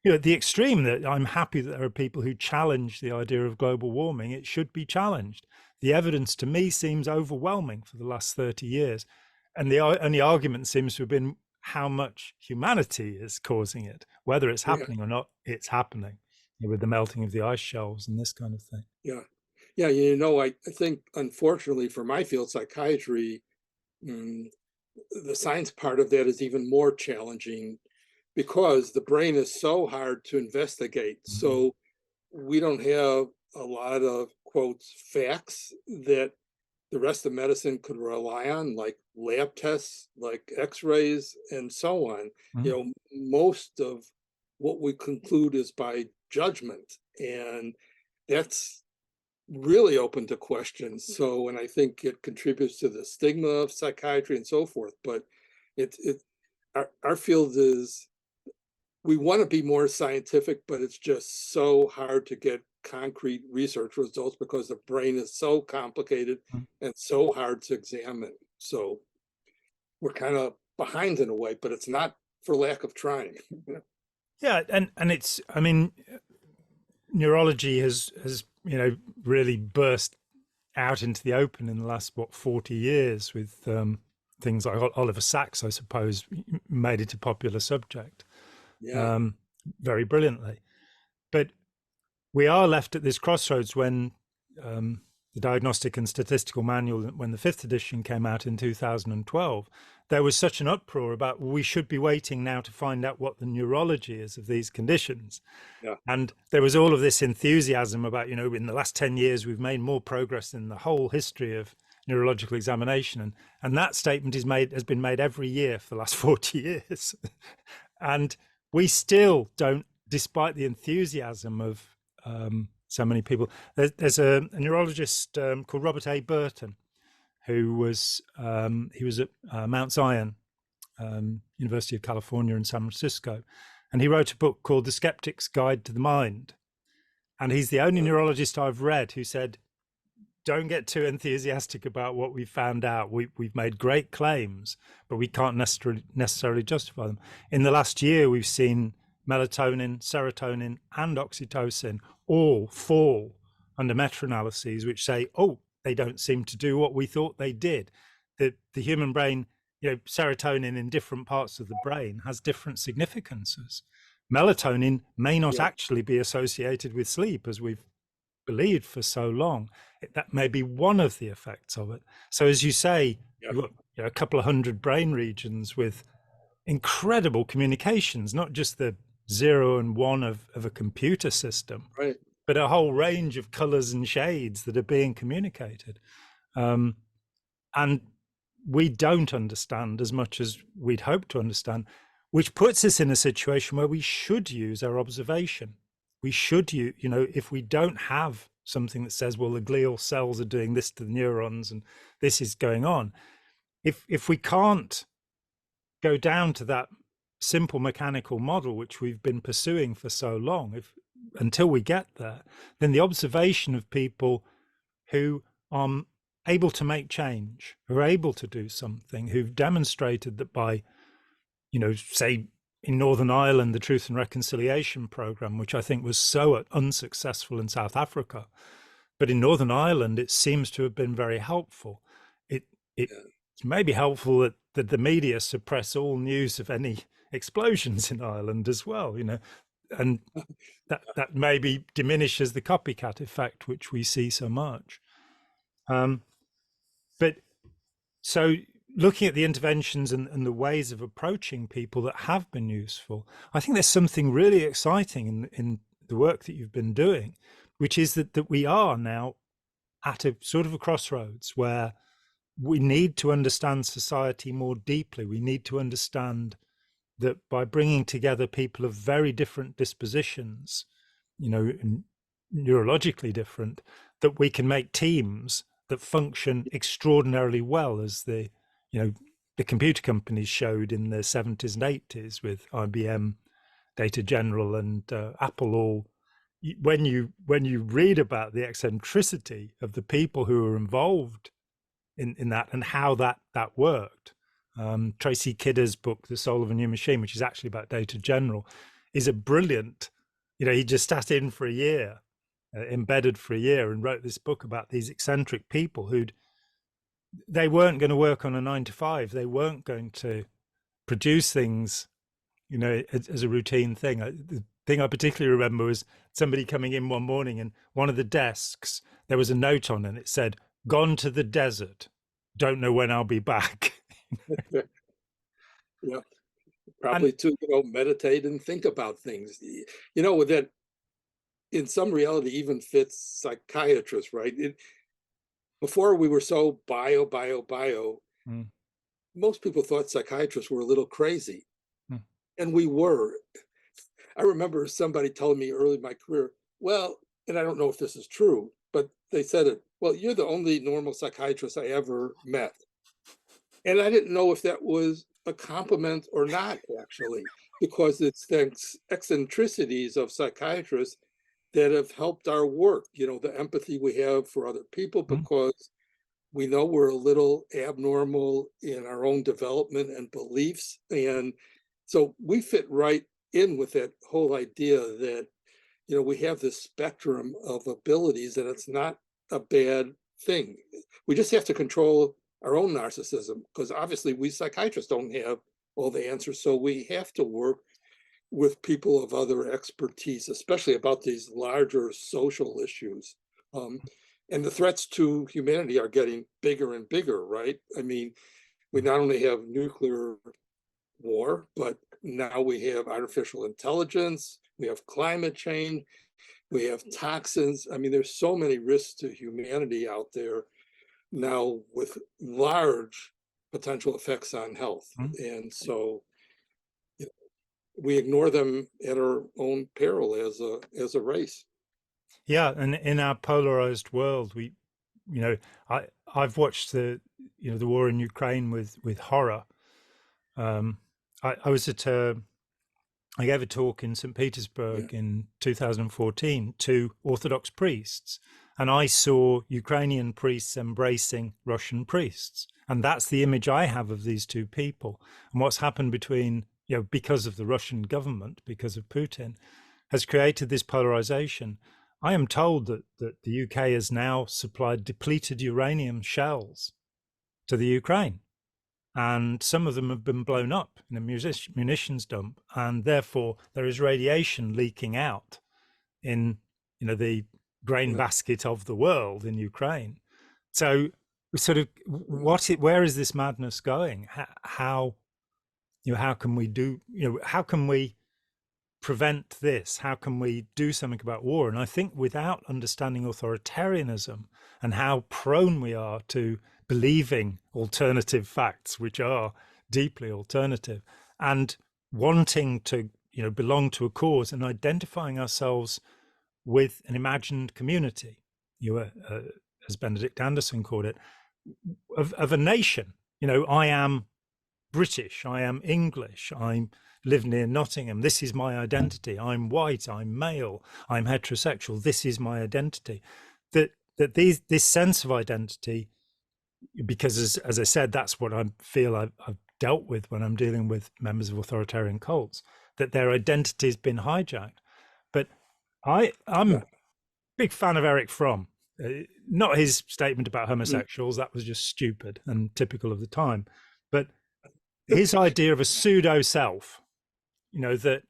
you know, at the extreme, that I'm happy that there are people who challenge the idea of global warming. It should be challenged. The evidence to me seems overwhelming for the last 30 years. And the only argument seems to have been how much humanity is causing it. Whether it's happening or not, it's happening, you know, with the melting of the ice shelves and this kind of thing. Yeah. Yeah. You know, I think, unfortunately for my field, psychiatry, the science part of that is even more challenging because the brain is so hard to investigate. So we don't have a lot of, quotes, facts that the rest of medicine could rely on, like lab tests, like x-rays, and so on. You know, most of what we conclude is by judgment, and that's really open to questions. So, and I think it contributes to the stigma of psychiatry and so forth. But our field is, we want to be more scientific, but it's just so hard to get concrete research results because the brain is so complicated and so hard to examine. So we're kind of behind in a way, but it's not for lack of trying. Yeah, and it's, I mean, neurology has you know, really burst out into the open in the last 40 years with things like Oliver Sacks, I suppose, made it a popular subject. Very brilliantly. But we are left at this crossroads when the Diagnostic and Statistical Manual, when the 5th edition came out in 2012, there was such an uproar about, we should be waiting now to find out what the neurology is of these conditions. And there was all of this enthusiasm about, you know, in the last 10 years, we've made more progress in the whole history of neurological examination. And that statement has been made every year for the last 40 years. And we still don't, despite the enthusiasm of so many people. There's a neurologist called Robert A. Burton, who was he was at Mount Zion, University of California in San Francisco, and he wrote a book called The Skeptic's Guide to the Mind. And he's the only neurologist I've read who said, don't get too enthusiastic about what we found out. We've made great claims, but we can't necessarily justify them. In the last year, we've seen melatonin, serotonin, and oxytocin all fall under meta-analyses which say, oh, they don't seem to do what we thought they did. The human brain, serotonin in different parts of the brain has different significances. Melatonin may not actually be associated with sleep, as we've believed for so long. That may be one of the effects of it. So as you say, you've got a couple of hundred brain regions with incredible communications, not just the 0 and 1 of a computer system, right, but a whole range of colors and shades that are being communicated. And we don't understand as much as we'd hope to understand, which puts us in a situation where we should use our observation. We should, if we don't have something that says, well, the glial cells are doing this to the neurons and this is going on. If we can't go down to that simple mechanical model, which we've been pursuing for so long, until we get there, then the observation of people who are able to make change, who are able to do something, who've demonstrated that by, say in Northern Ireland, the Truth and Reconciliation Programme, which I think was so unsuccessful in South Africa, but in Northern Ireland, it seems to have been very helpful. It's maybe helpful that the media suppress all news of any explosions in Ireland as well, and that maybe diminishes the copycat effect, which we see so much. But so looking at the interventions and the ways of approaching people that have been useful, I think there's something really exciting in the work that you've been doing, which is that we are now at a sort of a crossroads where we need to understand society more deeply. We need to understand that by bringing together people of very different dispositions, neurologically different, that we can make teams that function extraordinarily well, as the computer companies showed in the 70s and 80s with IBM, Data General, and Apple. All when you read about the eccentricity of the people who were involved in that and how that worked. Tracy Kidder's book, The Soul of a New Machine, which is actually about Data General, is a brilliant, he just sat in for a year, embedded for a year, and wrote this book about these eccentric people they weren't going to work on a 9 to 5. They weren't going to produce things, as a routine thing. The thing I particularly remember was somebody coming in one morning, and one of the desks, there was a note on, and it said, "Gone to the desert. Don't know when I'll be back." Yeah, probably to meditate and think about things. That in some reality even fits psychiatrists, right? Before we were so bio. Most people thought psychiatrists were a little crazy, and we were. I remember somebody telling me early in my career, well, and I don't know if this is true, but they said it, well, you're the only normal psychiatrist I ever met. And I didn't know if that was a compliment or not, actually, because it's the eccentricities of psychiatrists that have helped our work, the empathy we have for other people, because we know we're a little abnormal in our own development and beliefs. And so we fit right in with that whole idea that, we have this spectrum of abilities, and it's not a bad thing. We just have to control our own narcissism, because obviously we psychiatrists don't have all the answers. So we have to work with people of other expertise, especially about these larger social issues. And the threats to humanity are getting bigger and bigger, right? I mean, we not only have nuclear war, but now we have artificial intelligence, we have climate change, we have toxins. I mean, there's so many risks to humanity out there now with large potential effects on health. And so we ignore them at our own peril as a race. Yeah, and in our polarized world, I've watched the war in Ukraine with horror. I gave a talk in St. Petersburg in 2014 to Orthodox priests, and I saw Ukrainian priests embracing Russian priests. And that's the image I have of these two people. And what's happened between because of the Russian government, because of Putin, has created this polarization. I am told that the UK has now supplied depleted uranium shells to the Ukraine, and some of them have been blown up in a munitions dump, and therefore there is radiation leaking out in the grain basket of the world in Ukraine. So sort of where is this madness going? How can we do, how can we prevent this? How can we do something about war? And I think without understanding authoritarianism and how prone we are to believing alternative facts, which are deeply alternative, and wanting to belong to a cause and identifying ourselves with an imagined community, as Benedict Anderson called it, of a nation. I am British, I am English, I live near Nottingham, this is my identity. I'm white, I'm male, I'm heterosexual, this is my identity. That this sense of identity, because as I said, that's what I feel I've dealt with when I'm dealing with members of authoritarian cults, that their identity has been hijacked. But I'm a big fan of Eric Fromm. Not his statement about homosexuals, that was just stupid and typical of the time, but his idea of a pseudo self, that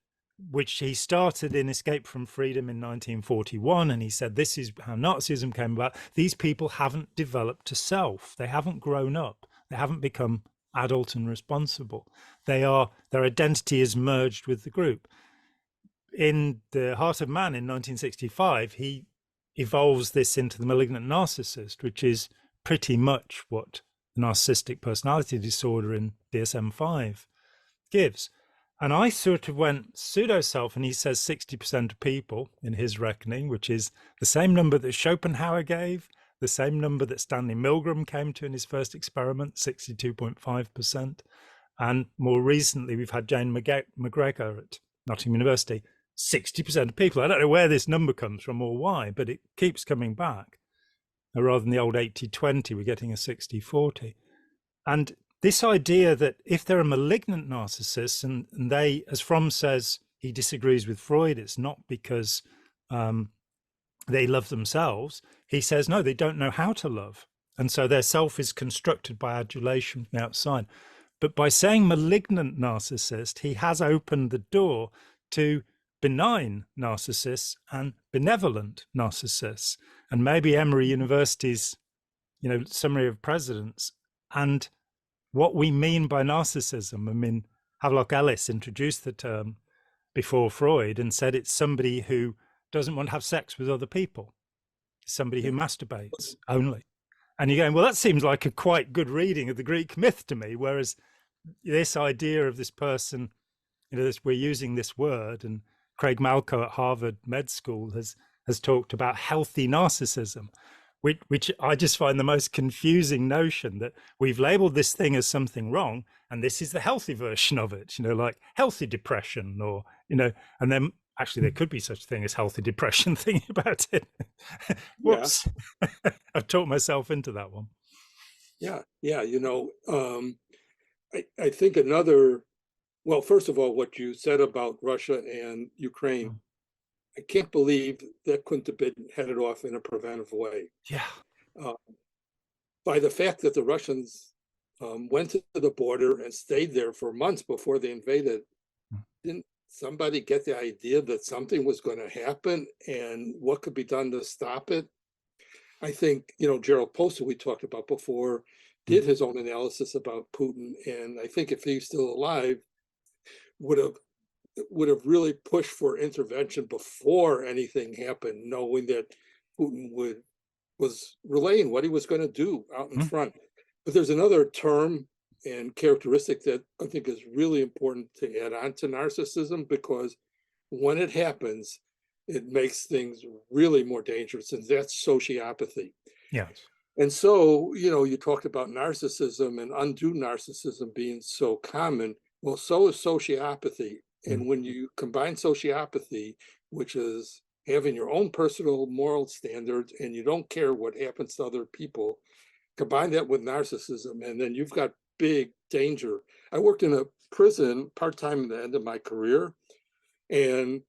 which he started in Escape from Freedom in 1941, and he said this is how Nazism came about. These people haven't developed a self, they haven't grown up, they haven't become adult and responsible. Their identity is merged with the group. In The Heart of Man in 1965, he evolves this into the malignant narcissist, which is pretty much what the narcissistic personality disorder in DSM-5 gives. And I sort of went pseudo-self, and he says 60% of people in his reckoning, which is the same number that Schopenhauer gave, the same number that Stanley Milgram came to in his first experiment, 62.5%. And more recently, we've had Jane McGregor at Nottingham University, 60% of people. I don't know where this number comes from or why, but it keeps coming back. Rather than the old 80-20, we're getting a 60-40. And this idea that if they're a malignant narcissist, and they, as Fromm says, he disagrees with Freud, it's not because they love themselves. He says, no, they don't know how to love. And so their self is constructed by adulation from the outside. But by saying malignant narcissist, he has opened the door to benign narcissists and benevolent narcissists. And maybe Emory University's, summary of presidents and what we mean by narcissism. I mean, Havelock Ellis introduced the term before Freud and said it's somebody who doesn't want to have sex with other people. It's somebody who masturbates only. And you're going, well, that seems like a quite good reading of the Greek myth to me. Whereas this idea of this person, we're using this word, and Craig Malko at Harvard Med School has talked about healthy narcissism, which I just find the most confusing notion, that we've labeled this thing as something wrong, and this is the healthy version of it, like healthy depression, or, and then actually there could be such a thing as healthy depression, thinking about it. Whoops. Yeah. I've talked myself into that one. Yeah. I think well, first of all, what you said about Russia and Ukraine, I can't believe that couldn't have been headed off in a preventive way. Yeah. By the fact that the Russians went to the border and stayed there for months before they invaded, didn't somebody get the idea that something was going to happen and what could be done to stop it? I think, Gerald Post, who we talked about before, did his own analysis about Putin. And I think if he's still alive, would have really pushed for intervention before anything happened, knowing that Putin was relaying what he was going to do out in front. But there's another term and characteristic that I think is really important to add on to narcissism, because when it happens, it makes things really more dangerous, and that's sociopathy. Yes. And so, you talked about narcissism and undue narcissism being so common. Well, so is sociopathy. And when you combine sociopathy, which is having your own personal moral standards and you don't care what happens to other people, combine that with narcissism, and then you've got big danger. I worked in a prison part-time at the end of my career, and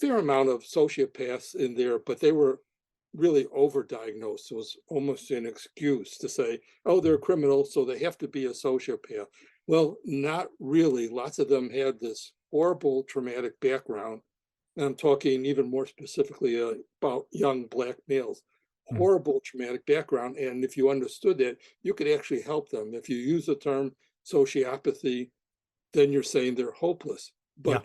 fair amount of sociopaths in there, but they were really overdiagnosed. It was almost an excuse to say, oh, they're a criminal, so they have to be a sociopath. Well, not really. Lots of them had this horrible traumatic background. And I'm talking even more specifically about young Black males. Horrible traumatic background. And if you understood that, you could actually help them. If you use the term sociopathy, then you're saying they're hopeless. But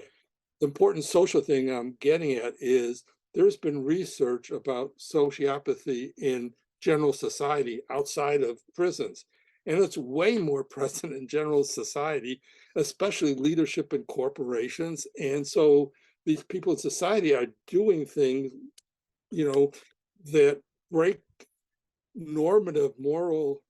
the important social thing I'm getting at is there's been research about sociopathy in general society outside of prisons. And it's way more present in general society, especially leadership in corporations. And so these people in society are doing things, that break normative moral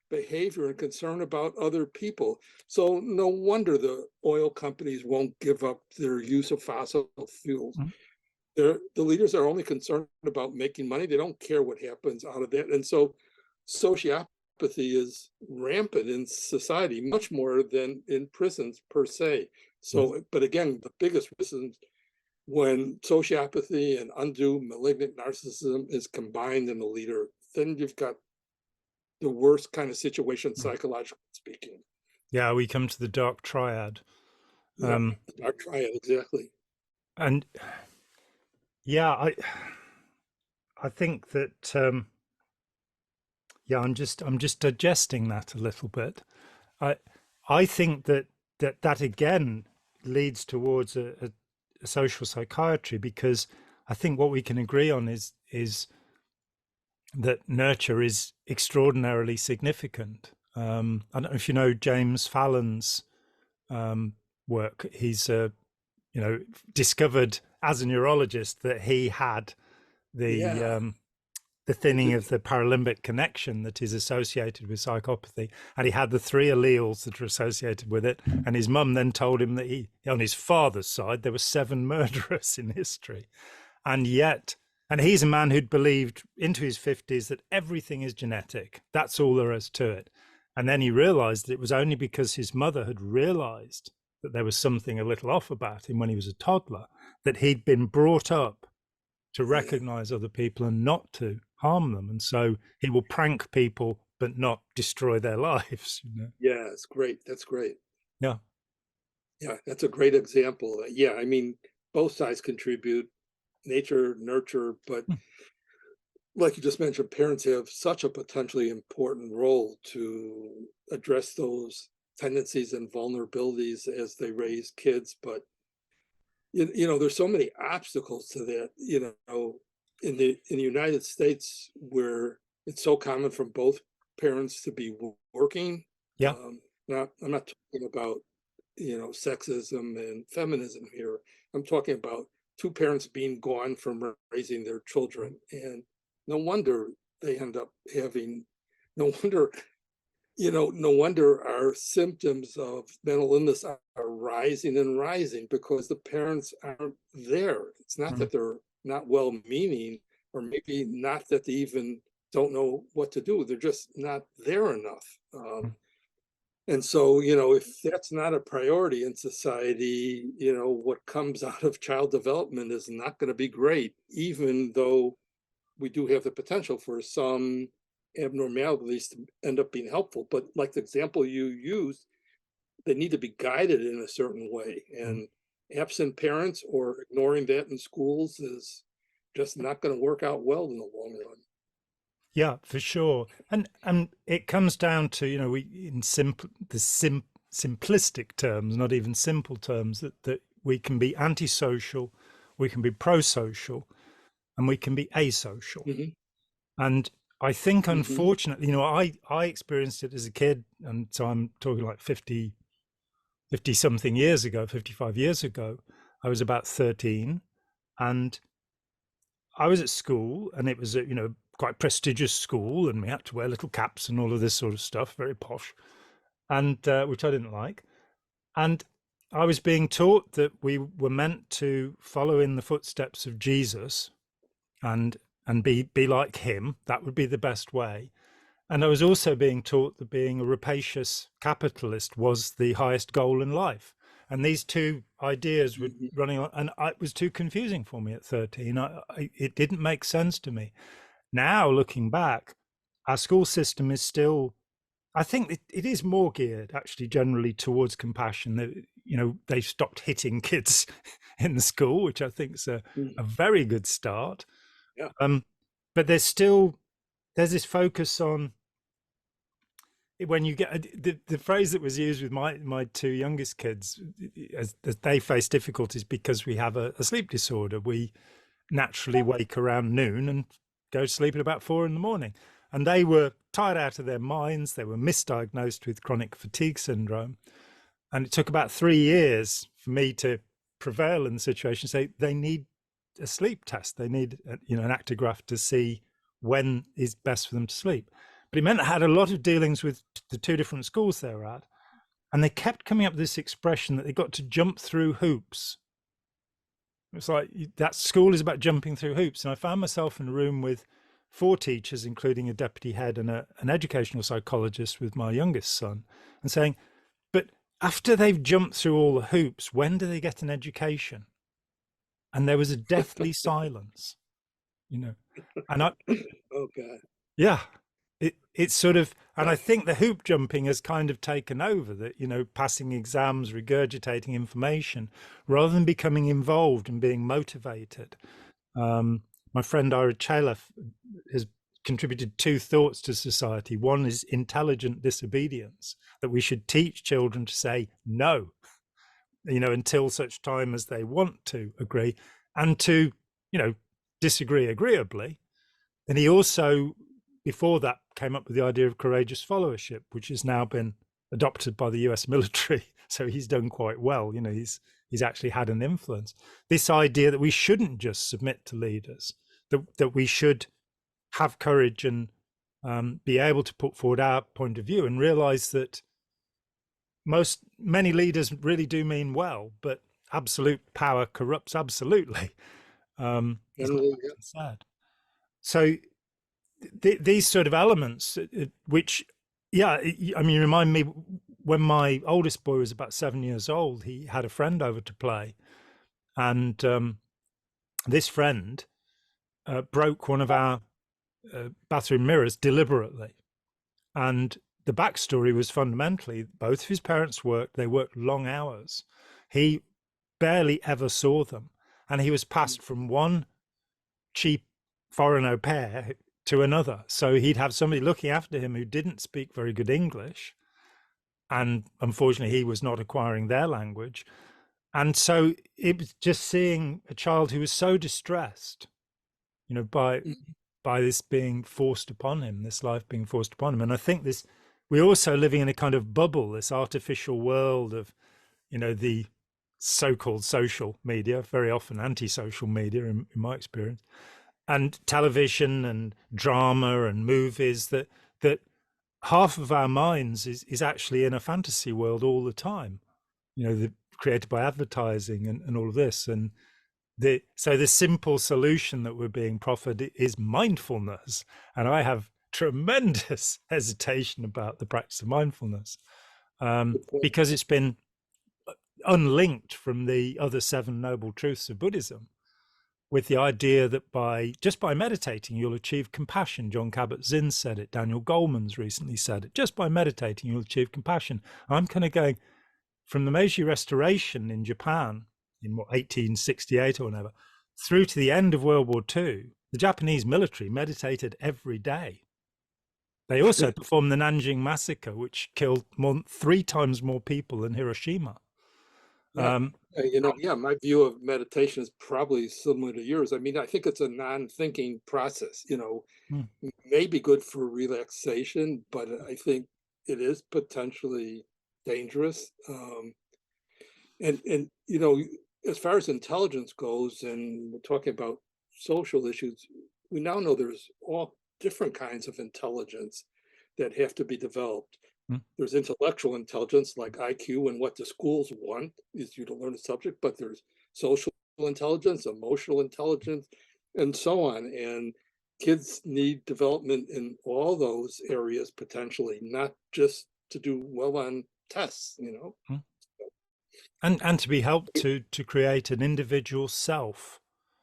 behavior and concern about other people. So no wonder the oil companies won't give up their use of fossil fuels. The leaders are only concerned about making money. They don't care what happens out of that. And so sociopathy is rampant in society, much more than in prisons per se. So, but again, the biggest reason when sociopathy and undue malignant narcissism is combined in a leader, then you've got the worst kind of situation, psychologically speaking. Yeah, we come to the dark triad. Dark triad, exactly. And yeah, I think that I'm just digesting that a little bit. I think that again leads towards a social psychiatry, because I think what we can agree on is that nurture is extraordinarily significant. I don't know if you know James Fallon's work. He's discovered as a neurologist that he had the thinning of the paralimbic connection that is associated with psychopathy, and he had the 3 alleles that are associated with it. And his mum then told him that on his father's side, there were 7 murderers in history, and he's a man who'd believed into his 50s that everything is genetic. That's all there is to it. And then he realized that it was only because his mother had realized that there was something a little off about him when he was a toddler, that he'd been brought up to recognize other people and not to harm them. And so he will prank people, but not destroy their lives. Yeah, it's great. That's great. Yeah. Yeah, that's a great example. Yeah, I mean, both sides contribute, nature, nurture, but like you just mentioned, parents have such a potentially important role to address those tendencies and vulnerabilities as they raise kids. But there's so many obstacles to that. In the United States, where it's so common for both parents to be working. Yeah. I'm not talking about sexism and feminism here. I'm talking about 2 parents being gone from raising their children, and no wonder they end up having. No wonder our symptoms of mental illness are rising and rising, because the parents aren't there. It's not that they're not well-meaning, or maybe not that they even don't know what to do. They're just not there enough. And so, if that's not a priority in society, what comes out of child development is not going to be great, even though we do have the potential for some abnormalities to end up being helpful. But like the example you used, they need to be guided in a certain way. And absent parents or ignoring that in schools is just not going to work out well in the long run. Yeah, for sure. And it comes down to, in simplistic terms, not even simple terms, that we can be antisocial, we can be pro-social, and we can be asocial. And I think, unfortunately, I experienced it as a kid, and so I'm talking like 50 something years ago, 55 years ago. I was about 13, and I was at school, and it was a quite prestigious school, and we had to wear little caps and all of this sort of stuff, very posh, and which I didn't like. And I was being taught that we were meant to follow in the footsteps of Jesus and be like him. That would be the best way. And I was also being taught that being a rapacious capitalist was the highest goal in life. And these two ideas were Mhm. running on, and it was too confusing for me at 13. It didn't make sense to me. Now, looking back, our school system is still, I think it is more geared actually generally towards compassion. They've stopped hitting kids in the school, which I think is a Mhm. very good start. Yeah. But there's this focus on, when you get the phrase that was used with my two youngest kids, as they face difficulties because we have a sleep disorder. We naturally wake around noon and go to sleep at about 4 a.m, and they were tired out of their minds. They were misdiagnosed with chronic fatigue syndrome, and it took about 3 years for me to prevail in the situation. Say they need a sleep test. They need an actigraph to see when is best for them to sleep. But it meant I had a lot of dealings with the two different schools they were at, and they kept coming up with this expression that they got to jump through hoops. It's like that school is about jumping through hoops. And I found myself in a room with 4 teachers, including a deputy head and an educational psychologist with my youngest son, and saying, but after they've jumped through all the hoops, when do they get an education? And there was a deathly silence, and Oh God. yeah, it's sort of, and I think the hoop jumping has kind of taken over that, passing exams, regurgitating information, rather than becoming involved and being motivated. My friend Ira Chalef has contributed 2 thoughts to society. One is intelligent disobedience, that we should teach children to say no, until such time as they want to agree, and to, disagree agreeably. And he also, before that, came up with the idea of courageous followership, which has now been adopted by the US military. So he's done quite well. He's actually had an influence. This idea that we shouldn't just submit to leaders, that we should have courage and be able to put forward our point of view, and realize that many leaders really do mean well, but absolute power corrupts absolutely. It's Generally, yeah. sad. So these sort of elements, which, yeah, I mean, remind me when my oldest boy was about 7 years old, he had a friend over to play, and this friend broke one of our bathroom mirrors deliberately. And the backstory was fundamentally both of his parents worked, they worked long hours. He barely ever saw them. And he was passed from one cheap foreign au pair to another. So he'd have somebody looking after him who didn't speak very good English. And unfortunately, he was not acquiring their language. And so it was just seeing a child who was so distressed, by this being forced upon him, this life being forced upon him. And I think we're also living in a kind of bubble, this artificial world of, the so-called social media, very often anti-social media in my experience, and television and drama and movies, that half of our minds is actually in a fantasy world all the time, created by advertising and all of this. And so the simple solution that we're being proffered is mindfulness. And I have tremendous hesitation about the practice of mindfulness, because it's been unlinked from the other 7 noble truths of Buddhism, with the idea that just by meditating, you'll achieve compassion. John Kabat-Zinn said it. Daniel Goleman's recently said it. Just by meditating, you'll achieve compassion. I'm kind of going from the Meiji Restoration in Japan in 1868 or whatever, through to the end of World War II. The Japanese military meditated every day. They also performed the Nanjing massacre, which killed 3 times more people than Hiroshima. Yeah. Yeah, my view of meditation is probably similar to yours. I mean, I think it's a non-thinking process, may be good for relaxation, but I think it is potentially dangerous. And as far as intelligence goes, and we're talking about social issues, we now know there's all different kinds of intelligence that have to be developed. There's intellectual intelligence like IQ, and what the schools want is you to learn a subject, but there's social intelligence, emotional intelligence, and so on. And kids need development in all those areas potentially, not just to do well on tests, you know. Mm. And to be helped to create an individual self,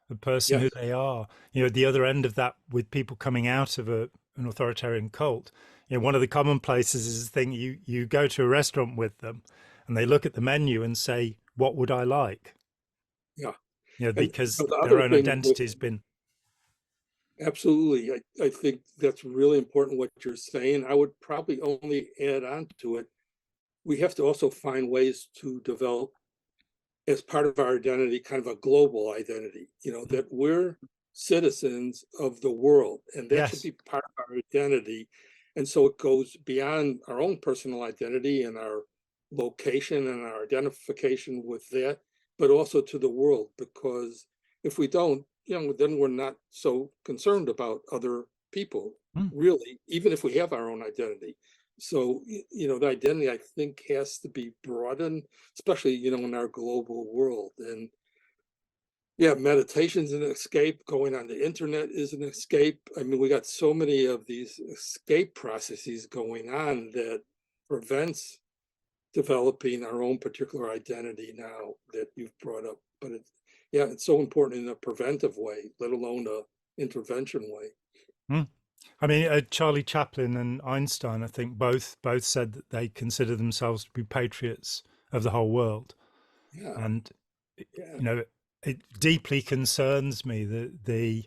a person who Yes. they are. You know, at the other end of that, with people coming out of an authoritarian cult, you know, one of the commonplaces is the thing, you go to a restaurant with them and they look at the menu and say, what would I like? Yeah. You know, And because the their other own thing with, identity has been. absolutely, I think that's really important what you're saying. I would probably only add on to it. We have to also find ways to develop as part of our identity, kind of a global identity, you know, that we're citizens of the world, and that should Yes. be part of our identity. And so it goes beyond our own personal identity and our location and our identification with that, but also to the world, because if we don't, you know, then we're not so concerned about other people, Mm. really, even if we have our own identity. So, you know, the identity, I think, has to be broadened, especially, you know, in our global world. And yeah, meditation's an escape. Going on the internet is an escape. I mean, we got so many of these escape processes going on that prevents developing our own particular identity now that you've brought up. But yeah, it's so important in a preventive way, let alone a intervention way. Mm. I mean, Charlie Chaplin and Einstein, I think both said that they consider themselves to be patriots of the whole world. Yeah, And yeah. you know, it deeply concerns me that the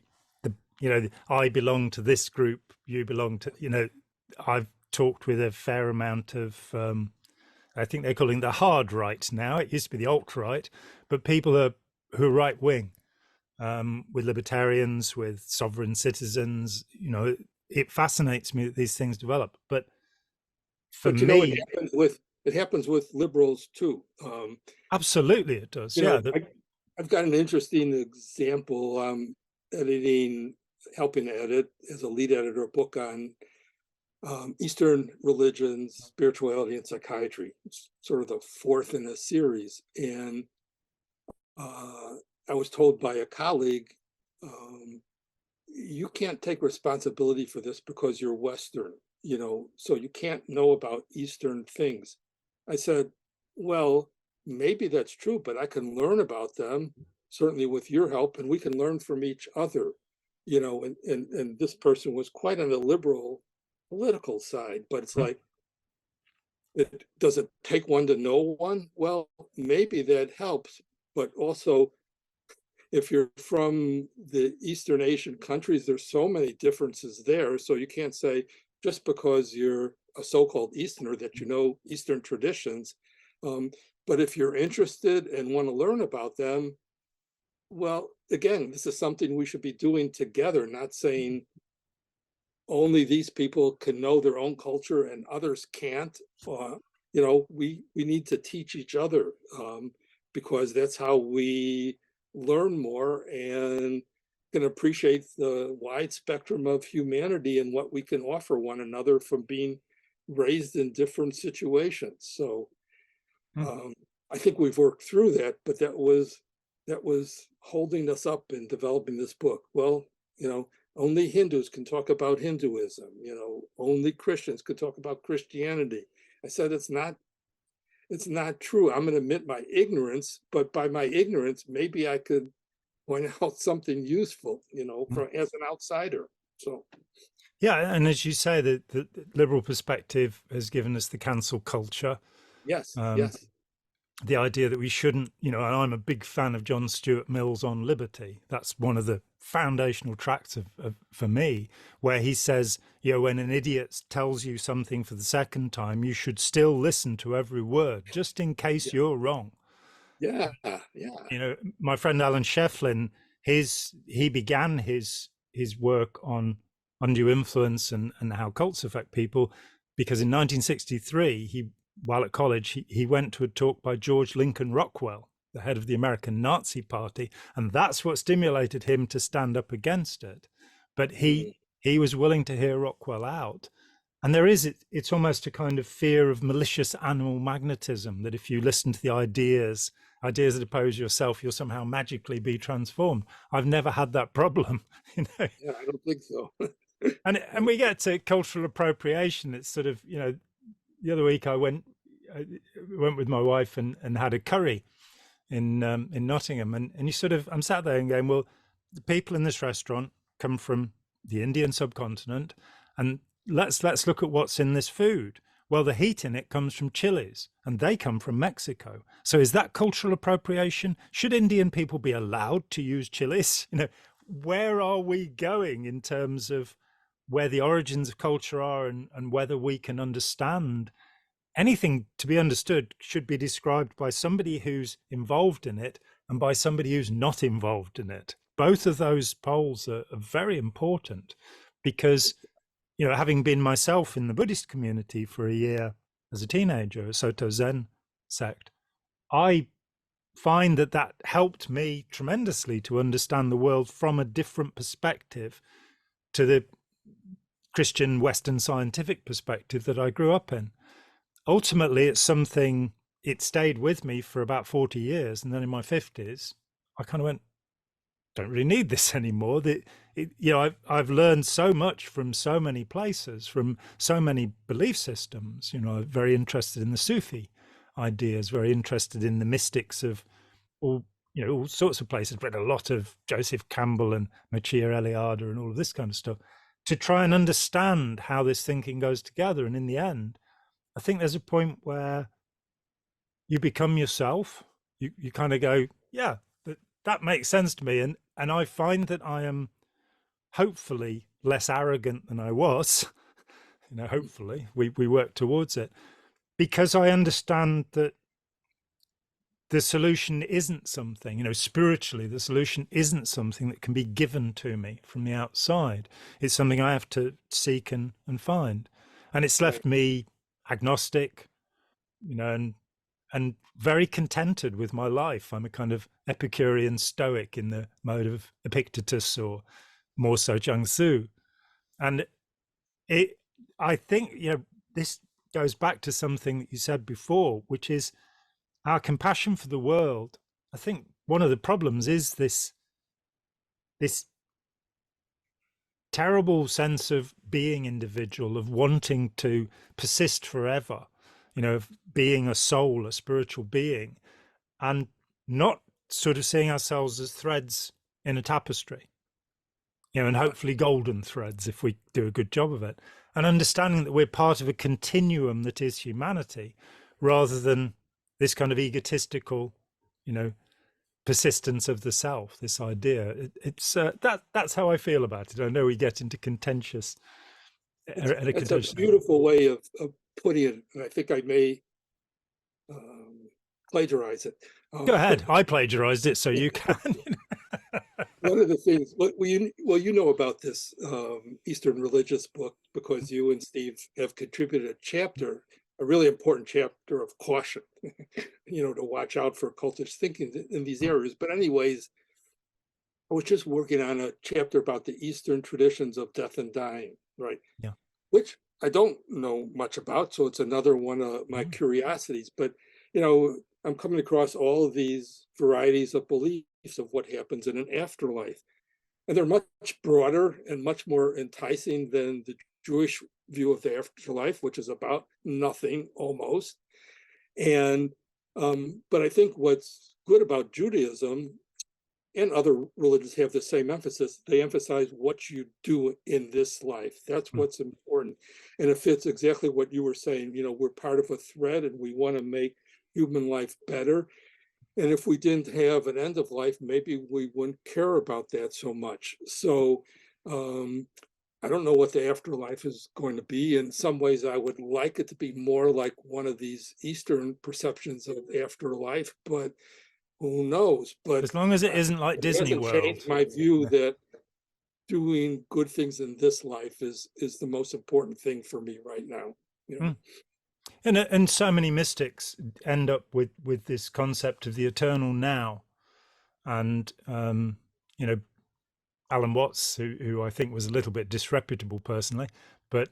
you know, I belong to this group, you belong to, you know, I've talked with a fair amount of I think they're calling the hard right now. It used to be the alt right, but people who are right wing, with libertarians, with sovereign citizens. You know, it fascinates me that these things develop. But for But you know, me, it happens with liberals too. absolutely it does. You Yeah. know, I've got an interesting example. Editing, helping to edit as a lead editor, a book on Eastern religions, spirituality, and psychiatry. It's sort of the fourth in a series. And uh, I was told by a colleague, um, you can't take responsibility for this because you're Western, you know, so you can't know about Eastern things. I said, well, maybe that's true, but I can learn about them, certainly with your help, and we can learn from each other, you know, and this person was quite on the liberal political side, but it's like, does it take one to know one? Well, maybe that helps, but also if you're from the Eastern Asian countries, there's so many differences there. So you can't say just because you're a so-called Easterner that you know Eastern traditions. Um, but if you're interested and want to learn about them, well, again, this is something we should be doing together, not saying only these people can know their own culture and others can't. You know, we need to teach each other, because that's how we learn more and can appreciate the wide spectrum of humanity and what we can offer one another from being raised in different situations. So Mm. um, I think we've worked through that, but that was holding us up in developing this book. Well, you know, only Hindus can talk about Hinduism, you know, only Christians could talk about Christianity. I said it's not true. I'm going to admit my ignorance, but by my ignorance, maybe I could point out something useful, you know, Mm. from as an outsider. So Yeah, and as you say, the liberal perspective has given us the cancel culture, yes, um, yes, the idea that we shouldn't, you know, and I'm a big fan of John Stuart Mill's On Liberty. That's one of the foundational tracts for me, where he says, you know, when an idiot tells you something for the second time, you should still listen to every word, just in case yeah, you're wrong. yeah, yeah, You know, my friend Alan Shefflin, he began his work on undue influence and how cults affect people because in 1963 while at college he went to a talk by George Lincoln Rockwell, the head of the American Nazi Party, and that's what stimulated him to stand up against it. But mm, he was willing to hear Rockwell out. And it's almost a kind of fear of malicious animal magnetism, that if you listen to the ideas ideas that oppose yourself, you'll somehow magically be transformed. I've never had that problem, you know. Yeah, I don't think so. And we get to cultural appropriation. It's sort of, the other week I went with my wife and had a curry in Nottingham, and you sort of, I'm sat there and going, well, the people in this restaurant come from the Indian subcontinent, and let's look at what's in this food. Well, the heat in it comes from chilies, and they come from Mexico. So is that cultural appropriation? Should Indian people be allowed to use chilies? Where are we going in terms of where the origins of culture are, and whether we can understand anything to be understood should be described by somebody who's involved in it and by somebody who's not involved in it. Both of those poles are very important, because, having been myself in the Buddhist community for a year as a teenager, a Soto Zen sect, I find that helped me tremendously to understand the world from a different perspective to the Christian Western scientific perspective that I grew up in. Ultimately, it's something, it stayed with me for about 40 years. And then in my 50s, I kind of went, don't really need this anymore. I've learned so much from so many places, from so many belief systems. I'm very interested in the Sufi ideas, very interested in the mystics of all sorts of places. Read a lot of Joseph Campbell and Mircea Eliade and all of this kind of stuff to try and understand how this thinking goes together. And in the end, I think there's a point where you become yourself. You kind of go, yeah, that makes sense to me. And I find that I am hopefully less arrogant than I was. Hopefully we work towards it, because I understand that the solution isn't something, spiritually, the solution isn't something that can be given to me from the outside. It's something I have to seek and find. And it's left me agnostic, and very contented with my life. I'm a kind of Epicurean stoic in the mode of Epictetus, or more so Zhang Tzu. And I think, this goes back to something that you said before, which is our compassion for the world. I think one of the problems is this terrible sense of being individual, of wanting to persist forever, of being a soul, a spiritual being, and not sort of seeing ourselves as threads in a tapestry, and hopefully golden threads if we do a good job of it, and understanding that we're part of a continuum that is humanity, rather than this kind of egotistical, persistence of the self, this idea. That's how I feel about it. I know we get into contentious. It's a beautiful way of putting it, and I think I may plagiarize it. Go ahead. I plagiarized it, so you can. One of the things, you know about this Eastern religious book, because you and Steve have contributed a chapter, a really important chapter of caution, to watch out for cultish thinking in these areas. But anyways, I was just working on a chapter about the Eastern traditions of death and dying, right? Yeah. Which I don't know much about, so it's another one of my curiosities. But, I'm coming across all of these varieties of beliefs of what happens in an afterlife. And they're much broader and much more enticing than the Jewish view of the afterlife, which is about nothing almost. And but I think what's good about Judaism and other religions have the same emphasis. They emphasize what you do in this life. That's what's important. And it fits exactly what you were saying. We're part of a thread, and we want to make human life better. And if we didn't have an end of life, maybe we wouldn't care about that so much. So I don't know what the afterlife is going to be. In some ways, I would like it to be more like one of these Eastern perceptions of afterlife, but who knows? But as long as it isn't like Disney World. Changed my view that doing good things in this life is the most important thing for me right now. And so many mystics end up with this concept of the eternal now. And Alan Watts, who I think was a little bit disreputable personally, but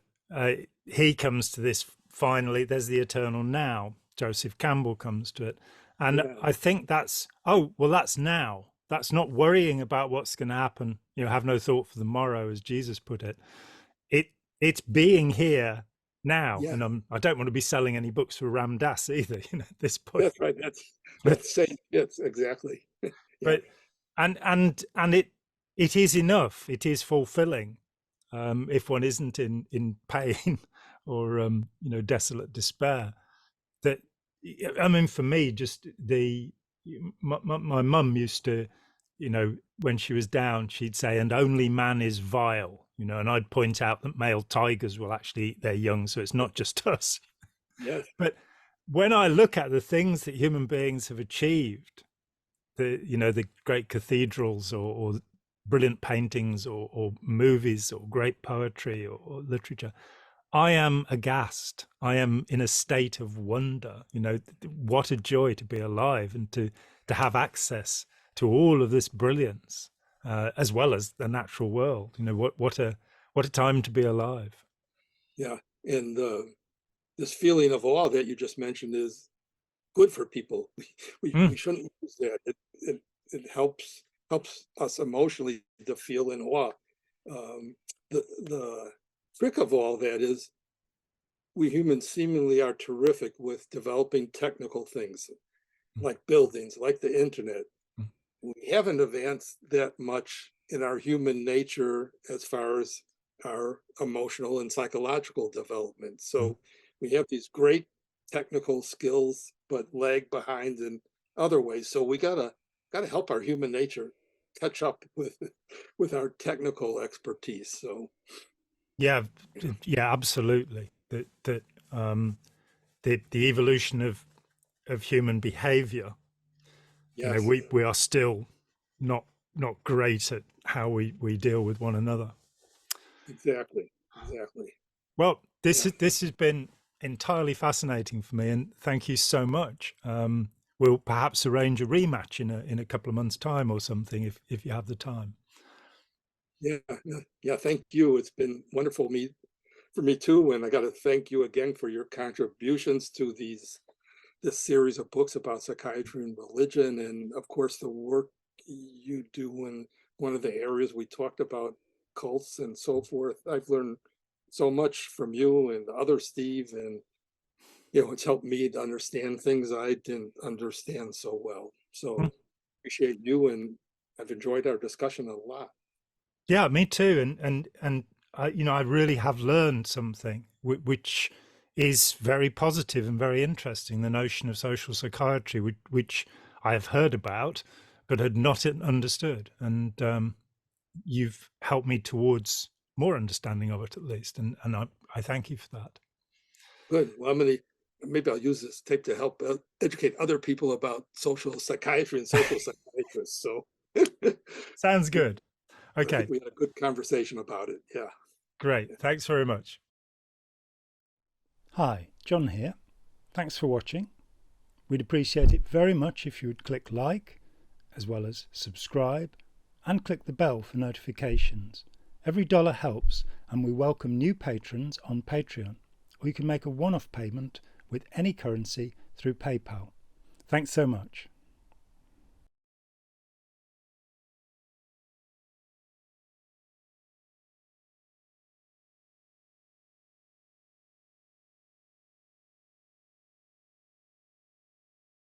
he comes to this finally. There's the eternal now. Joseph Campbell comes to it, And Yeah. I think that's, oh, well, that's now. That's not worrying about what's going to happen. You know, have no thought for the morrow, as Jesus put it. It's being here now. Yeah. And I don't want to be selling any books for Ram Dass either, you know, at this point. That's right. But That's safe. Yes, exactly. Yeah. but and it is enough. It is fulfilling. If one isn't in pain or you know, desolate despair. That, I mean, for me, just my mum used to, you know, when she was down, she'd say, "And only man is vile," you know, and I'd point out that male tigers will actually eat their young, so it's not just us. Yes. But when I look at the things that human beings have achieved, the, you know, the great cathedrals or brilliant paintings or movies or great poetry or literature, I am aghast. I am in a state of wonder. You know, what a joy to be alive and to have access to all of this brilliance, as well as the natural world. You know, what a time to be alive. Yeah. And this feeling of awe that you just mentioned is good for people. We shouldn't lose that. It helps us emotionally to feel in awe. The trick of all that is we humans seemingly are terrific with developing technical things like buildings, like the internet. We haven't advanced that much in our human nature as far as our emotional and psychological development. So we have these great technical skills, but lag behind in other ways. So we gotta help our human nature catch up with our technical expertise. So Yeah, yeah, absolutely. The evolution of human behavior. You know, yes, we are still not great at how we deal with one another. exactly. Well, Yeah, this has been entirely fascinating for me, and thank you so much. We'll perhaps arrange a rematch in a couple of months' time or something if you have the time. yeah. Thank you. It's been wonderful for me too, and I got to thank you again for your contributions to this series of books about psychiatry and religion, and of course the work you do in one of the areas we talked about, cults and so forth. I've learned so much from you and the other Steve, and you know, it's helped me to understand things I didn't understand so well. So appreciate you, and I've enjoyed our discussion a lot. Yeah, me too. And I, you know, I really have learned something which is very positive and very interesting. The notion of social psychiatry, which I have heard about, but had not understood. And you've helped me towards more understanding of it, at least. And I thank you for that. Good. Well, maybe I'll use this tape to help educate other people about social psychiatry and social psychiatrists. So Sounds good. I think Okay, we had a good conversation about it. Yeah. great. Thanks very much. Hi, John here. Thanks for watching. We'd appreciate it very much if you would click like, as well as subscribe, and click the bell for notifications. Every dollar helps, and we welcome new patrons on Patreon, or you can make a one-off payment with any currency through PayPal. Thanks so much.